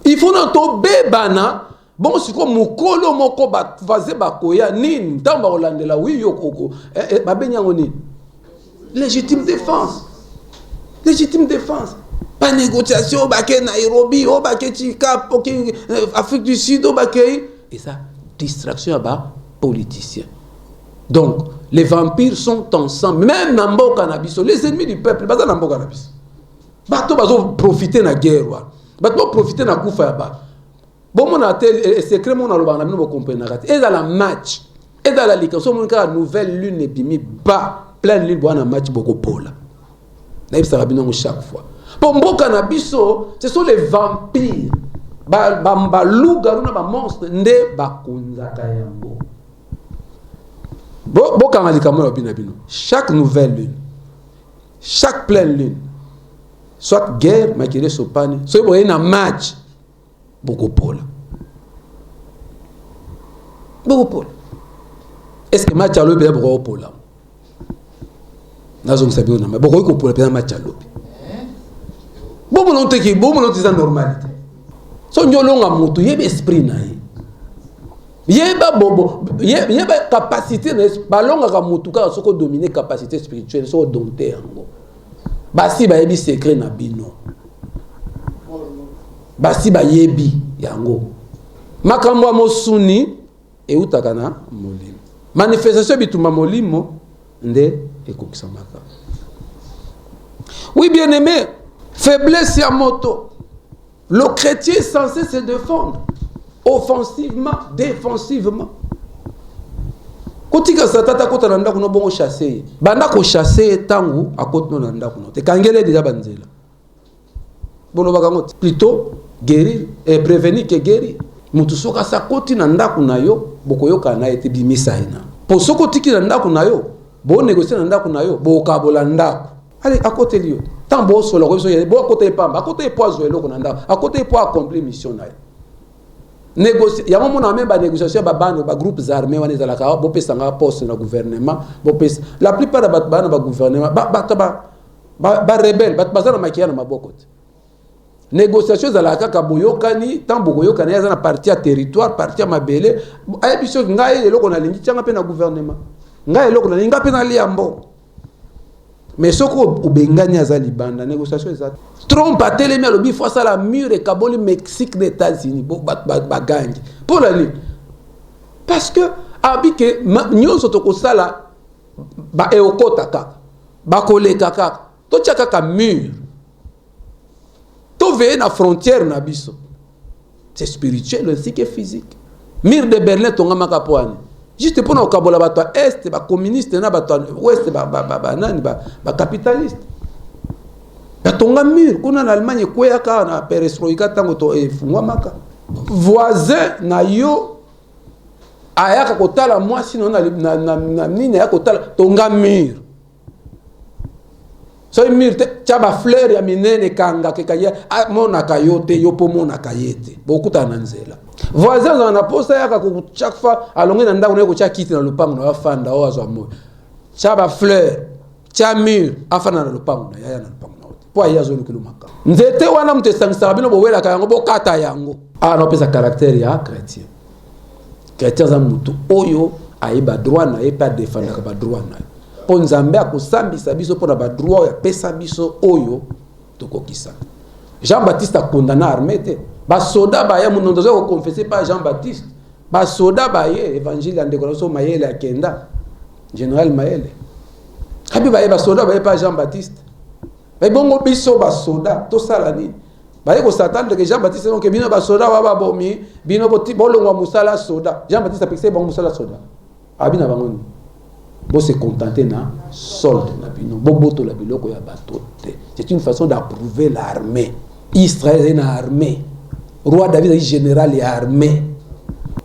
Il faut na to bebana. Bon, c'est comme mukolo moko ba vaze ba koya nini tamba olandela oui yoko ba benyango ni légitime défense pas négociation ba ke Nairobi o ba ke Chika Afrique du Sud o ba ke et ça distraction ba politicien. Donc les vampires sont ensemble même dans mbo cannabis les ennemis du peuple baza na mbo cannabis bato bazo profiter na guerre bato profiter na kufa ya ba. Bon, mon atel secret mon aloba na bino comprendre kati et dans la match et dans la ligue so mon ka nouvelle lune et bimi ba pleine lune boana match boko pola na ibsa rabino chaque fois pour mboka na biso ce sont les vampires ba luga na ba monstre nde ba kunzaka yango boka malika mo bino chaque nouvelle lune chaque pleine lune soit guerre makire sopane so boye na match beaucoup Paul. Est-ce que match à l'eau est beaucoup Paul? Nous sommes sabiens, mais beaucoup de Paul est match à l'eau. Beaucoup de gens qui beaucoup de gens normalité. So nyolonga mutu yebe esprit na ye. Yeba bobo, yeba capacité na balonga ka mutu ka soko dominer capacité spirituelle so dompter yango. Basi ba yebi secret na bino. Basi ba yebi yango makambo mosuni e utakana molimo manifestation bituma molimo nde ekokisa maka. Oui bien aimé, faiblesse ya moto. Le chrétien est censé se défendre offensivement, défensivement. Kotika satata kota na ndako no bongo chasser banda ko chasser tangu akotno na ndako no te kangele déjà banzela bono bakango plutôt guérir et prévenir que guérir. Mutu soka sa koti na ndako na yo bokoyoka na ete bimisa ina. Po soko tiki na ndako na yo bo négocier na ndako na yo bo kabola ndako. Allez à côté liyo. Tant bo solo ko so ye bo côté pamba, à côté poizo eloko na ndako, à côté po accomplir mission na yo. Négocier ya mo na même ba négociation ba bando ba groupes armés wana za la ka bo pesa nga poste na gouvernement, bo pesa la plupart ba bana ba gouvernement ba rebelle ba bazana makiana maboko. Négociation za la kaka boyokani tambo boyokani ya na partie à territoire partie à mabele ay biso ngai eloko na lingi tanga pe na gouvernement ngai eloko na linga pe na liambo mais soko ubengani za libanda négociation za Trump a télé alobi fois ça la mur et kaboli Mexique des États-Unis ba gangi pour la ligne parce que abike nyonso toko sala ba eokota kaka ba koleka kaka to chaka ka mur. Veiller na frontière na biso. C'est spirituel ainsi que physique. Mur de Berlin tonga makapoani. Juste pour na kabola bato est ba communiste na bato ouest ba capitaliste. Ba tonga mur kuna na Allemagne kwea ka na perestroika tango to efungwa maka. Voisin na yo ayaka kotala moi sino na nini ayaka kotala tonga mur so mur te chaba fleur ya minene kanga ke kaya mona kayote yopo mona kayete bokuta na nzela voisin na posa yaka ko chaque fois alongi na ndako ko cha kiti na lupango na wafanda o azwa mo chaba fleur cha mur afana na lupango na yaya na lupango na wote po aya zo lukilo maka nzete wana mtesangisa bino bowela kayango bokata yango no pesa caractère ya chrétien chrétien za mutu oyo aiba droit na ye pas défendre ka ba droit na po nzambe akosambisa biso po na ba droit ya pesa biso oyo tokokisa Jean-Baptiste a condamné armée te ba soda ba ya munondo zo confesser pas Jean-Baptiste ba soda ba ye évangile en décoration Mayele akenda général Mayele habi ba soda ba pas Jean-Baptiste ba bongo biso ba soda to sala ni ba ko s'attendre que Jean-Baptiste donc bino ba soda ba bomi bino boti bolongwa musala soda Jean-Baptiste a pixé bon musala soda abina bangoni bo se contenter na solde na bino boboto la biloko ya bato te c'est une façon d'approuver l'armée Israël est une armée roi David est général et armée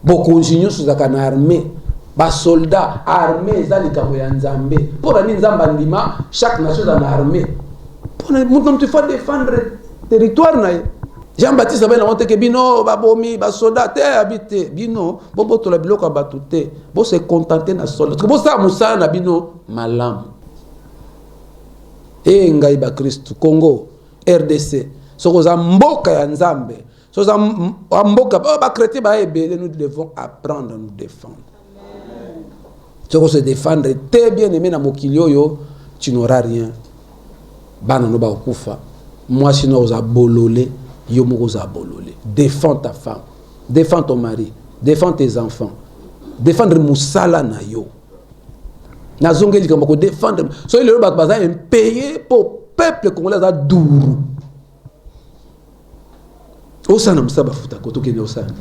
beaucoup de sous la armée ba soldat armée za likambo ya nzambe pour ni nzamba ndima chaque nation dans l'armée pour nous tu faut défendre territoire na Jean-Baptiste ben monte que bino ba bomi ba soldat te habité bino boboto la biloko ba tuté bo se contenter na soldat bo sa musala na bino malam e ngai ba Christ Congo RDC soko za mboka ya nzambe so za mboka ba chrétien ba ebele nous devons apprendre à nous défendre soko se défendre très bien aimé na mokili oyo tu n'auras rien bana no ba okufa moi sinon oza bololé yo moko za bololé défends ta femme défends ton mari défends tes enfants défendre musala na yo na zongeli comme ko défendre so le ba baza impayé pour peuple congolais za duru osana musaba futa ko tokene osana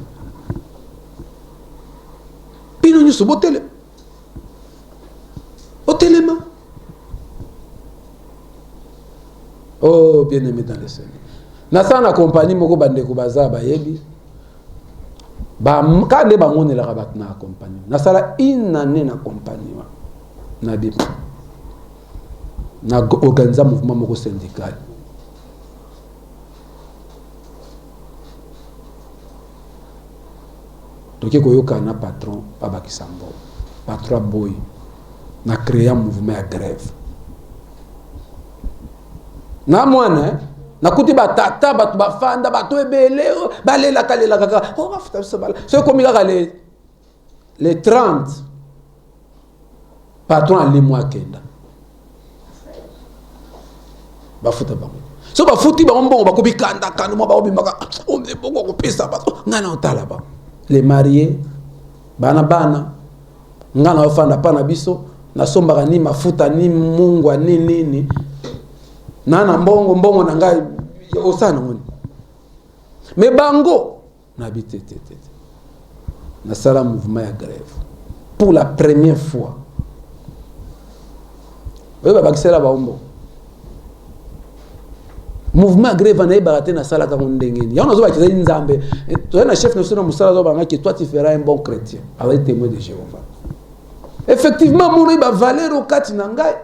pino nyu so botele otelema oh bien aimé dans le Seigneur na sana compagnie moko bande ko baza ba yebi ba kande ba monela ka bat na compagnie na sala inane na compagnie na bi na organiser mouvement moko syndical toke ko yoka na patron pa bakisambo patron boy na créer un mouvement à grève na mwana na kuti batata batu bafanda batu ebele balela kalela kaka oh bafuta so bala so komi kaka les 30 patron ali moi kenda bafuta bango so bafuti bango bongo bakobi kanda kanda mo baobi maka o me bongo ko pesa ba ngana otala ba les mariés bana ngana ofanda pa na biso na sombaka ni mafuta ni mungwa ni nini nana mbongo na ngai osana ngoni me bango na bitete na sala mouvement ya grève pour la première fois ba bakisela baombo mouvement ya grève na ibarate na sala ka ndengeni ya onazo bakiza nzambe to na chef national musala zo banga que toi tu feras un bon chrétien avec témoin de Jéhovah effectivement mon iba valeur au kati na ngai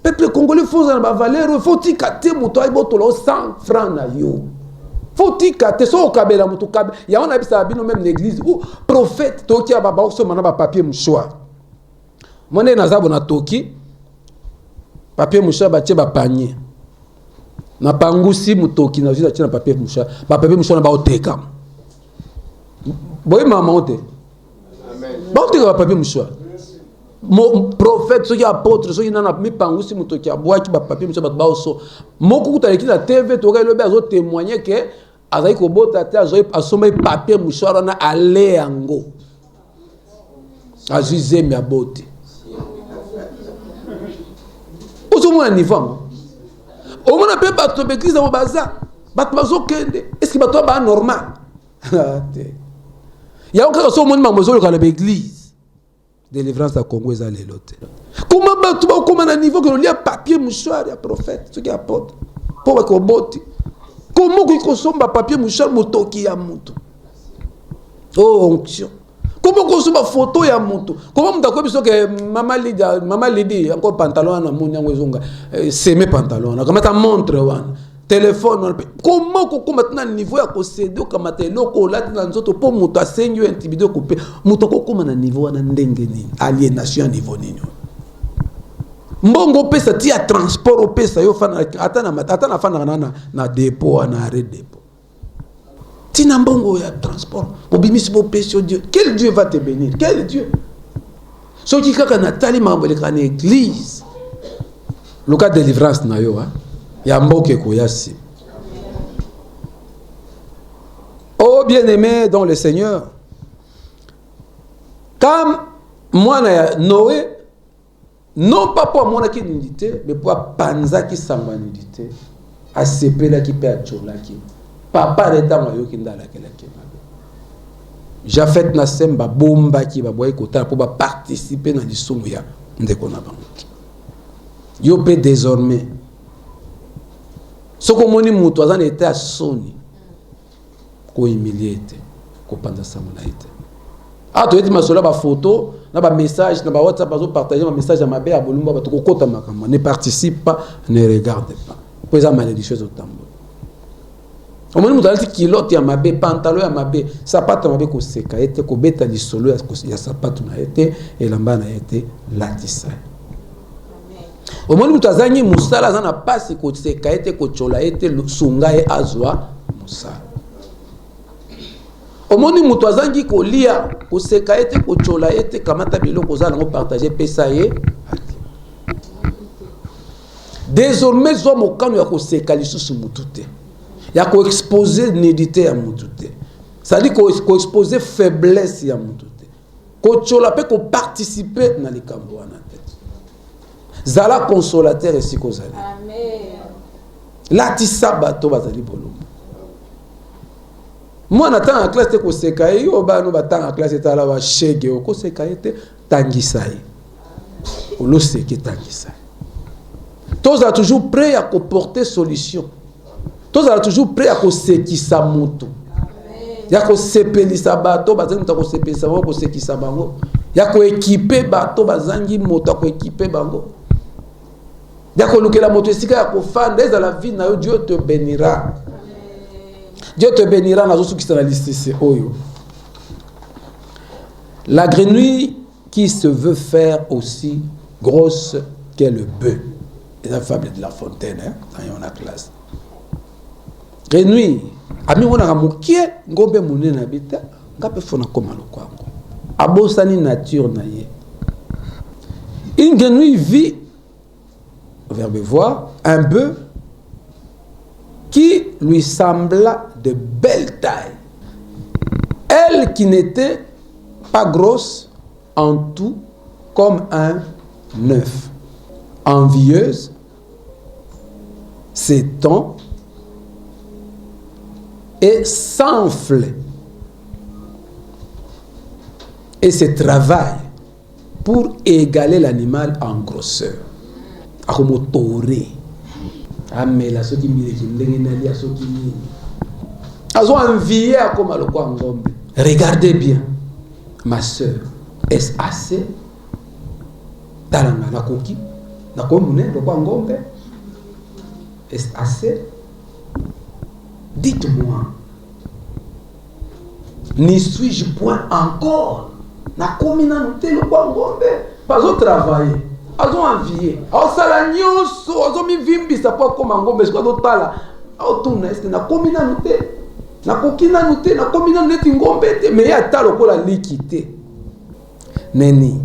peuple congolais faut en ba valeur faut tikate moto ay botolo 100 francs na yo faut tikate so kabela moto kabe ya on abisa bino même l'église ou prophète toki baba so mana ba papier mouchoir mone na zabo na toki papier mouchoir ba tie ba panier na pangusi mutoki na zita tia papier mouchoir ba papier mouchoir na ba oteka boy mama ote amen ba oteka ba papier mouchoir mon prophète ceux qui apôtre ceux qui n'en a mis pangusi mutoki aboa ki ba papier mouchoir ba oso moko kuta na TV to ga le bezo témoigner que azai ko bota te azoi asoma papier mouchoir na ale yango azize mi abote ozo mo niveau au moins peut pas tomber église dans bazar bato bazo kende est-ce que bato ba normal il y a encore so monde mamozo ka l'église délivrance à Congo za lelote comment bato ba comment na niveau que le lien papier mouchoir ya prophète ce qui apporte pour ko boti comment ko somba papier mouchoir motoki ya mutu oh onction Comment qu'on soit photo ya moto? Comment m'ta ko biso que maman Lydie encore pantalon na mon yango zonga seme pantalon na comme ta montre wana téléphone comment ko maintenant niveau ya ko céder comme ta loko la na nzoto po moto asenyo intimider ko pe moto ko comme na niveau na ndenge ni aliénation niveau nini mbongo pesa ti ya transport pesa yo fana atana fana na dépôt na arrêt dépôt. Tina mbongo ya transport, bobimisi bo pesi Dieu. Quel Dieu va te bénir? Quel Dieu? So ki kaka natali mambole kana église. Le cas de délivrance na yo ya mboke ko yasi. Oh bien-aimé dans le Seigneur. Comme moi na Noé, non pas pour moi qui nidité, mais pour panza qui sambanidité, a sepela qui pe achola qui. Papa reta mayo ki ndala kela ki mabe. Jafet na semba bomba ki ba boy kota pour ba participer dans lisumu ya ndeko na bango. Yo pe désormais. Soko moni mutu azana était à soni. Ko humiliate, ko panda samuna ite. Ah to eti masola ba photo, na ba message, na ba WhatsApp bazo partager ma message à mabe a bolumba ba to kota makama. Ne participe pas, ne regarde pas. Pour ça malédiction au tambo. Au moment où tu as dit kilote ya mabe, pantalon ya mabe, sapato mabe ko seka ete ko beta di solo ya sapato na ete et lamba na ete latisa. Au moment où tu as dit musala za na pasi ko seka ete ko chola ete sunga e azwa musala. Au moment où tu as dit ko lia ko seka ete ko chola ete kamata biloko za na partager pesa ye. Désormais zo mo kanu ya ko seka lisusu mutute. Il y a qu'à exposer nédité à moutouté. Ça dit qu'à exposer faiblesse à moutouté. Qu'à participer dans les cambo en tête. Zala consolateur ici qu'aux allez. Amen. Là tu sabato bazali bolo. Moi n'attends en classe te sekaye yo ba no batanga en classe ta la wa shege ko sekaye te tangisai. Olo seke tangisai. Tous sont toujours prêts à porter solution. Tous sont toujours prêts à se sa moto. Ya ko sepeli sa bato bazangi ta ko sepeli sa ko se sa bango. Ya ko équiper bato bazangi moto ko équiper bango. Ya ko lukela moto esika ya ko fanda dans la vie na yo Dieu te bénira. Dieu te bénira na zo qui sont la liste c'est oyo. La grenouille qui se veut faire aussi grosse que le bœuf. C'est la fable de La Fontaine dans la classe. Grenouille, ami on a mukie ngombe munene na bita, ngape fona koma lokwango. Abosani nature na ye. Une grenouille vit, verbe voir, un bœuf qui lui sembla de belle taille. Elle qui n'était pas grosse en tout comme un œuf. Envieuse, s'étend et s'enfle et se travaille pour égaler l'animal en grosseur. Akomotore. Amela soki mileki ndenge nali asoki nini. Azo envié akoma lokwa ngombe. Regardez bien, ma sœur, est-ce assez? Talanga nakoki, nakomune lokwa ngombe. Est-ce assez? Dites-moi, n'y suis-je point encore? Na komina noté le ngombe, pas au travail, azo envié, au salanyoso, azo mi vimbi sa pas comme ngombe, quoi d'autre là, au tourne est na komina noté, na kokina noté, na komina noté ngombe, mais ya ta lokola liquité. Neni,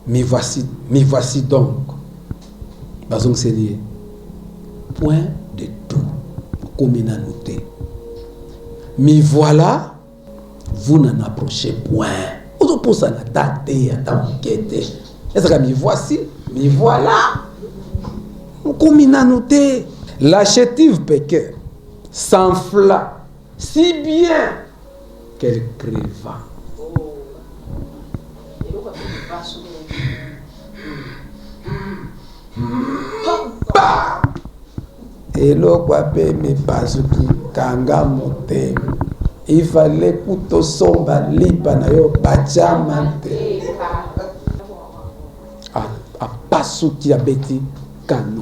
me voici donc, bazong c'est lié, point de tout, komina noté. Me voilà, vous n'en approchez point. Vous pour ça, la date, la enquête. Est-ce que me voici, me voilà. Komina noté. La chétive péqueur s'enfla si bien qu'elle creva. Et l'eau quoi me passe qui kanga monte. Il fallait que somba lipa na yo bachamante. A pasuki a beti kano.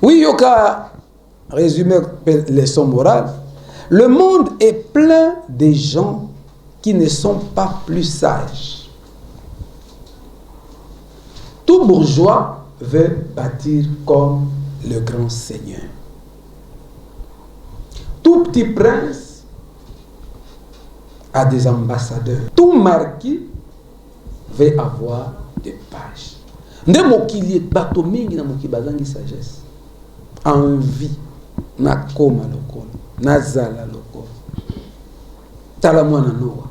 Oui, yoka résumer leçon morale. Le monde est plein de gens qui ne sont pas plus sages. Tout bourgeois veut bâtir comme le grand Seigneur. Tout petit prince a des ambassadeurs. Tout marquis veut avoir des pages. Nde mokili bato mingi na mokibazangi sagesse. Envie na koma lokola, na zala lokola. Tala mwana Noa.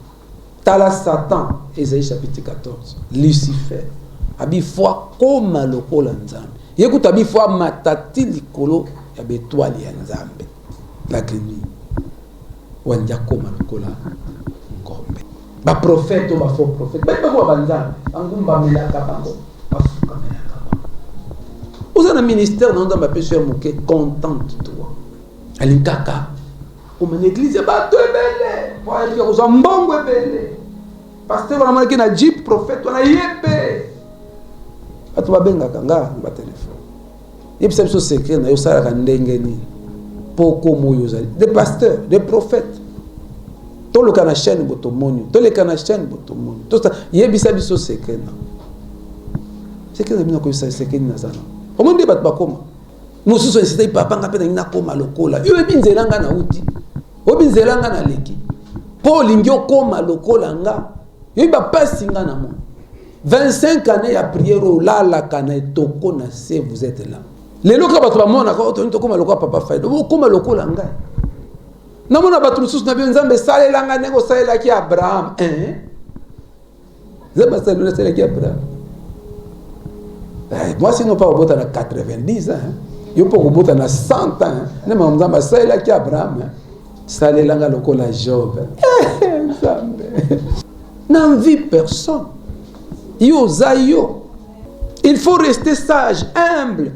Tala Satan, Ésaïe chapitre 14. Lucifer. Abi fois koma lokola nzambe. Yekuta abi fois matati likolo ya betwali ya nzambe. La grenouille. Wanja koma lokola ngombe. Ba prophète ou ba faux prophète. Ba ko banzambe. Angumba melaka bango. Bafuka melaka bango. Vous avez un ministère dans ma pêche moqué contente toi. Alinkaka. Ou mon église ba to ebele. Wa dire aux mbongo ebele. Pasteur va marquer na jeep prophète on a yebe. Atu babenga kanga ba téléphone. Yebisa biso secret na yo sala ka ndenge ni. Poko moyozali. Des pasteurs, des prophètes. Tout le canal chaîne botomoni, tout le canal chaîne botomoni. Tout ça yebisa biso secret na. Secret na ko sa secret na sana. Comment débat ba koma? Mosusu c'était papa ngapena ina koma lokola. Yo ebinzelanga na uti. Obinzelanga na leki. Paul ngio koma lokola nga. Yo ba pasinga na mo. 25 années ya prière au la la kana toko na se vous êtes là. Les locaux bato ba mona ko to koma lokola papa faida. Bo koma lokola nga. Na mona bato mususu na bi nzambe salelanga nego salela ki Abraham, hein? Zeba salela ki Abraham. Moi sinon pas au bout à 90 ans. Yo pas au bout à 100 ans. Ne ma nzamba salela ki Abraham. Salelanga lokola Job. Nzambe. N'envie personne. Yo zayo. Il faut rester sage, humble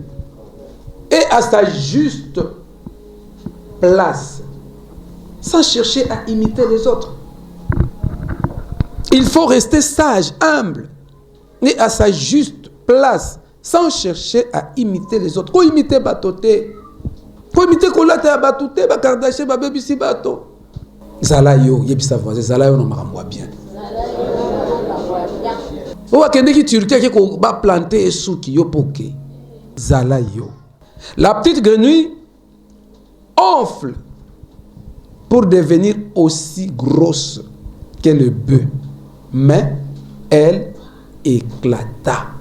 et à sa juste place, sans chercher à imiter les autres. Il faut rester sage, humble et à sa juste place, sans chercher à imiter les autres. Ko imiter batote, ko imiter kolata batote, ba kardache ba bebisi bato. Zala yo, yebisa voisin, zala yo no makamwa bien. Ou akende ki Turquie qui ko ba planter souki yo poké. Zala yo. La petite grenouille enfle pour devenir aussi grosse que le bœuf, mais elle éclata.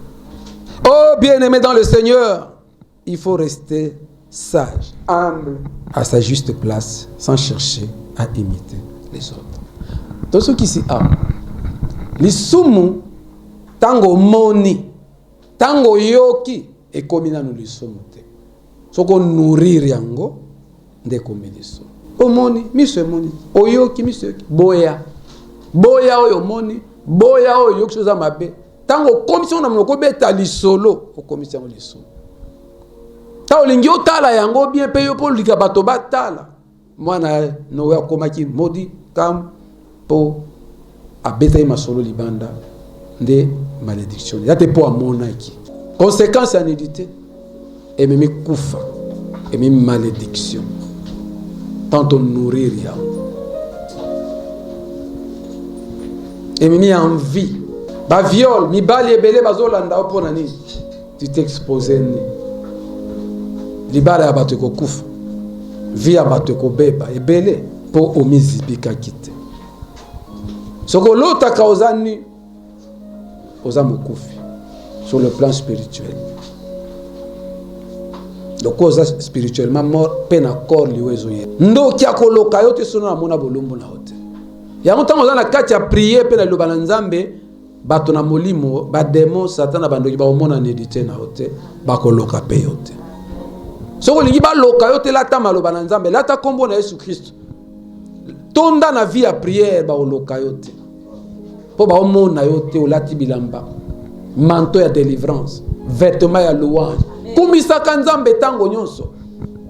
Oh bien-aimé dans le Seigneur, il faut rester sage, humble, à sa juste place, sans chercher à imiter les autres. Tous ceux qui s'y aiment, les sumu tango moni, tango yoki, et comme nous les sommes. Ce qu'on nourrit yango, de comme les sommes. O moni, monsieur moni, o yoki, monsieur boya, boya o moni, boya o yoki chose mabe. Tango commission na moko beta li solo, o commission li solo. Ta olingi o tala yango bien payo pour lika bato batala. Mwana no ya komaki modi kam po abeta ma solo libanda de malédiction. Ya te po amonaki. Conséquence en édité et même koufa et même malédiction. Tant on nourrir ya. Et même envie. Ba viol, mi bali ebele bazolanda opona ni. Tu t'exposes ni. Libala ya bato ko kufa. Via bato ko beba ebele po omizipika kite. Soko lota kaozani oza mokufi sur le plan spirituel. Donc oza spirituellement mort pena corps liwezo ye. Ndo kia koloka yote sono na mona bolumbu na hote. Ya ntango oza na kati ya prier pena loba na nzambe bato na molimo ba démon satan na bandoki ba omona nedite na hote ba koloka pe yote. Soko lingi ba loka yote lata maloba na nzambe lata kombo na Yesu Christ. Tonda na vie ya prière ba oloka yote. Po ba omona yote olati bilamba. Manteau ya délivrance, vêtement ya louange. Kumisa kanzambe tango nyonso.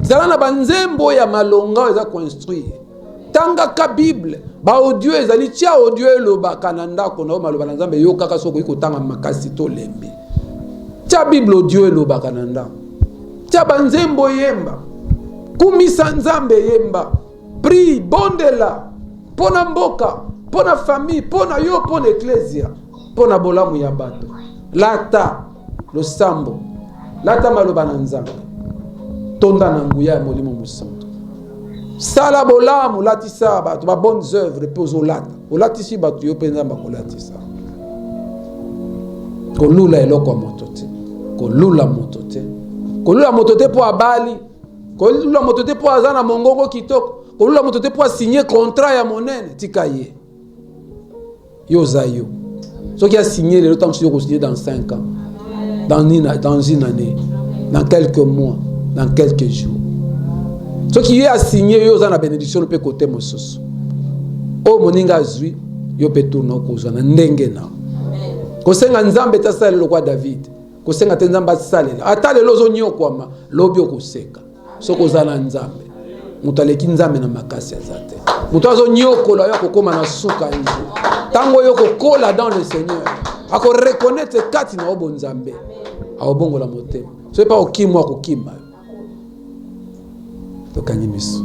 zala na banzembo ya malonga eza construire tangaka bible baaudio ezali tia audio elobaka na ndako na yo maloba na nzambe yo kaka soki kotanga makasi to lembi tia bible audio elobaka na ndako tia banzembo yemba kumisa nzambe yemba pri bondela pona mboka pona famille pona yo pona ecclesia pona bolamu ya bato lata losambo lata maloba na nzambe tonda na nguya ya molimo mosantu sala bolamu latisa bato ba bonnes œuvres pe ozolata olatisi bato yo mpe nzambe akolatisa kolula eloko ya moto te kolula moto te kolula moto te mpo abali kolula moto te mpo aza na mongongo kitoko kolula moto te mpo asigné contrat ya monene tika ye yo oza yo soki asigné lelo ntango soki okosigné dans 5 ans dans une année dans quelques mois dans quelques jours soki ye asigné yo oza na bénédiction mpe kote mosusu oyo moninga azwi yo mpe tourna okozwa na ndenge na kosenga nzambe te asalela lokwa David kosenga te nzambe asalela ata lelo ozonyokwama lobi okoseka soki oza na nzambe moto aleki nzambe na makasi aza te moto azonyokola yo akokóma na suka nje ntango yo kokola dans le Seigneur akoreconnaître kati na obo nzambe aobongola motema soki mpa okimwa akokima yo tokangi miso.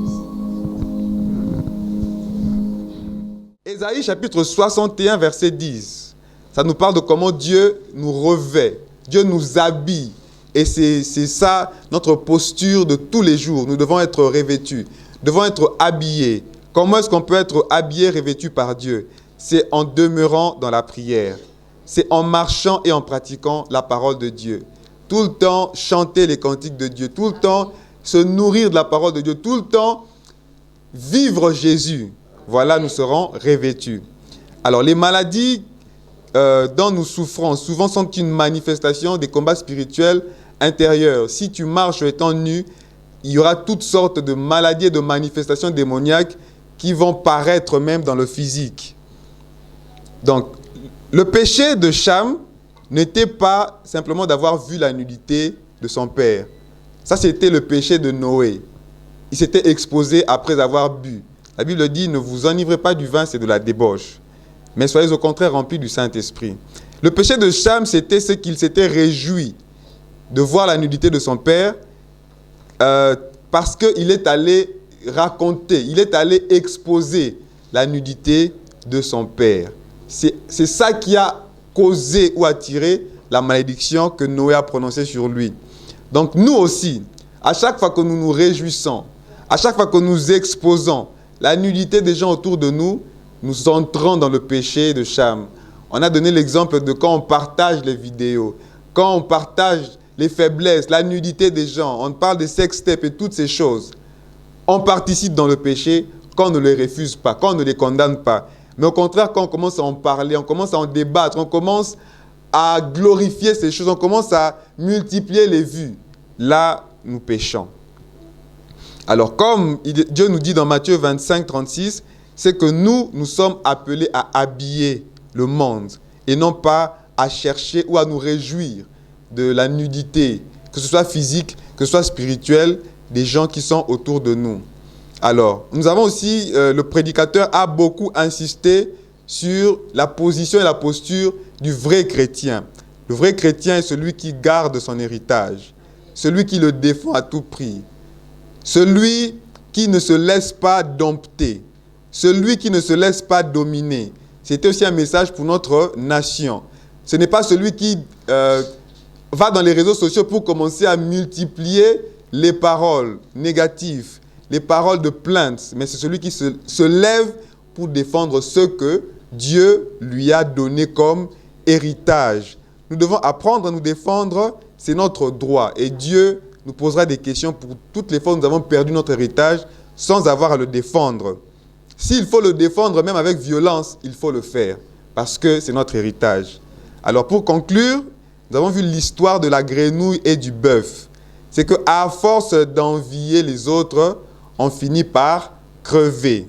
Ésaïe chapitre 61 verset 10, ça nous parle de comment Dieu nous revêt, Dieu nous habille. Et c'est ça notre posture de tous les jours. Nous devons être revêtus, devons être habillés. Comment est-ce qu'on peut être habillé, revêtu par Dieu? C'est en demeurant dans la prière. C'est en marchant et en pratiquant la parole de Dieu. Tout le temps chanter les cantiques de Dieu. Tout le temps se nourrir de la parole de Dieu. Tout le temps vivre Jésus. Voilà, nous serons revêtus. Alors, les maladies dont nous souffrons souvent sont une manifestation des combats spirituels intérieurs. Si tu marches étant nu, il y aura toutes sortes de maladies et de manifestations démoniaques qui vont paraître même dans le physique. Donc, le péché de Cham n'était pas simplement d'avoir vu la nudité de son père. Ça, c'était le péché de Noé. Il s'était exposé après avoir bu. La Bible dit, ne vous enivrez pas du vin, c'est de la débauche. Mais soyez au contraire remplis du Saint-Esprit. Le péché de Cham, c'était ce qu'il s'était réjoui de voir la nudité de son père parce qu'il est allé raconter, il est allé exposer la nudité de son père. C'est ça qui a causé ou attiré la malédiction que Noé a prononcée sur lui. Donc nous aussi, à chaque fois que nous nous réjouissons, à chaque fois que nous exposons la nudité des gens autour de nous, nous entrons dans le péché de Cham. On a donné l'exemple de quand on partage les vidéos, quand on partage les faiblesses, la nudité des gens, on parle des sextapes et toutes ces choses. On participe dans le péché quand on ne les refuse pas, quand on ne les condamne pas. Mais au contraire, quand on commence à en parler, on commence à en débattre, on commence à glorifier ces choses, on commence à multiplier les vues. Là, nous péchons. Alors, comme Dieu nous dit dans Matthieu 25, 36, c'est que nous sommes appelés à habiller le monde et non pas à chercher ou à nous réjouir de la nudité, que ce soit physique, que ce soit spirituelle, des gens qui sont autour de nous. Alors, nous avons aussi, le prédicateur a beaucoup insisté sur la position et la posture du vrai chrétien. Le vrai chrétien est celui qui garde son héritage, celui qui le défend à tout prix, celui qui ne se laisse pas dompter, celui qui ne se laisse pas dominer. C'était aussi un message pour notre nation. Ce n'est pas celui qui va dans les réseaux sociaux pour commencer à multiplier les paroles négatives, les paroles de plainte, mais c'est celui qui se lève pour défendre ce que Dieu lui a donné comme héritage. Nous devons apprendre à nous défendre, c'est notre droit. Et Dieu nous posera des questions pour toutes les fois où nous avons perdu notre héritage sans avoir à le défendre. S'il faut le défendre, même avec violence, il faut le faire, parce que c'est notre héritage. Alors pour conclure, nous avons vu l'histoire de la grenouille et du bœuf. C'est qu'à force d'envier les autres, on finit par crever.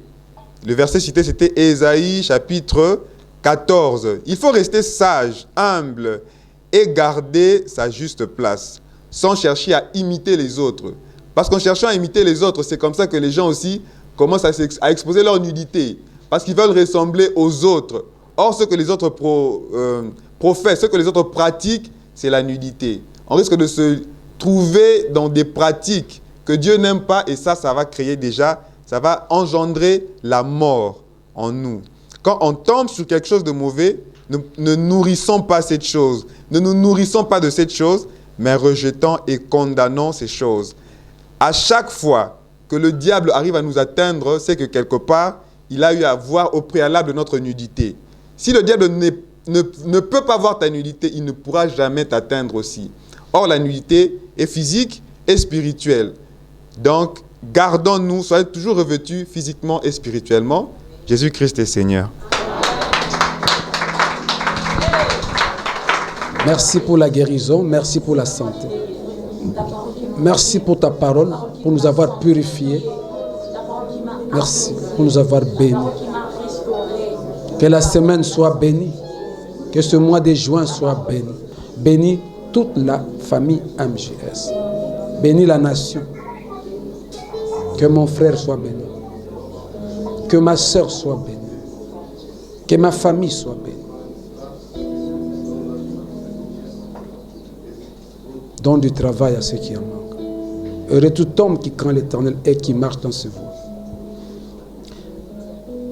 Le verset cité, c'était Ésaïe chapitre 14. Il faut rester sage, humble et garder sa juste place, sans chercher à imiter les autres. Parce qu'en cherchant à imiter les autres, c'est comme ça que les gens aussi commencent à exposer leur nudité. Parce qu'ils veulent ressembler aux autres. Or, ce que les autres professent, ce que les autres pratiquent, c'est la nudité. On risque de se trouver dans des pratiques que Dieu n'aime pas et ça va créer déjà, ça va engendrer la mort en nous. Quand on tombe sur quelque chose de mauvais, ne nourrissons pas cette chose. Ne nous nourrissons pas de cette chose, mais rejetons et condamnons ces choses. À chaque fois que le diable arrive à nous atteindre, c'est que quelque part, il a eu à voir au préalable notre nudité. Si le diable ne peut pas voir ta nudité, il ne pourra jamais t'atteindre aussi. Or, la nudité est physique et spirituelle. Donc, gardons-nous, soyez toujours revêtus physiquement et spirituellement. Jésus-Christ est Seigneur. Merci pour la guérison, merci pour la santé. Merci pour ta parole, pour nous avoir purifiés. Merci pour nous avoir bénis. Que la semaine soit bénie. Que ce mois de juin soit béni. Bénis toute la famille MJS. Bénis la nation. Que mon frère soit béni. Que ma soeur soit bénie. Que ma famille soit bénie. Donne du travail à ceux qui en manquent. Heureux tout homme qui craint l'Éternel et qui marche dans ses voies.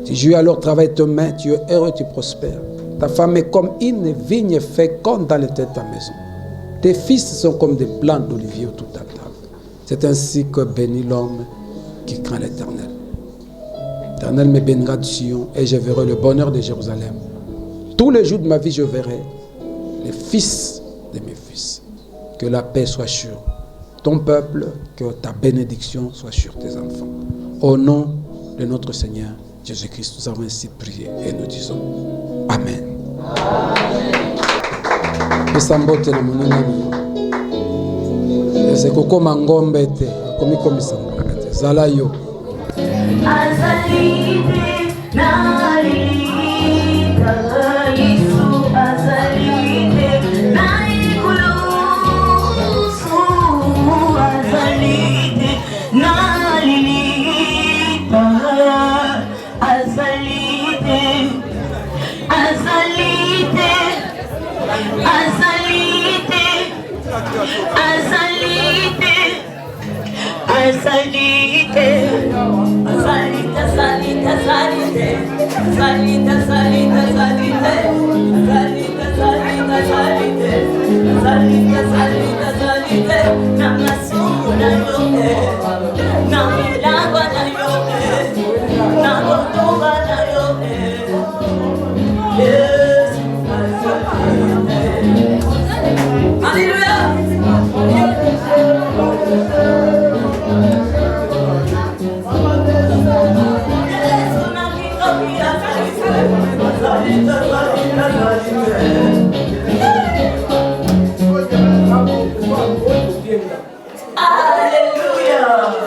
Si Dieu alors travaille tes mains, tu es heureux, tu prospères. Ta femme est comme une vigne féconde dans les têtes de ta maison. Tes fils sont comme des plants d'olivier autour de ta table. C'est ainsi que bénit l'homme qui craint l'Éternel. L'Éternel me bénira de Sion et je verrai le bonheur de Jérusalem. Tous les jours de ma vie, je verrai les fils de mes fils. Que la paix soit sur ton peuple, que ta bénédiction soit sur tes enfants. Au nom de notre Seigneur Jésus-Christ, nous avons ainsi prié et nous disons Amen. Alléluia.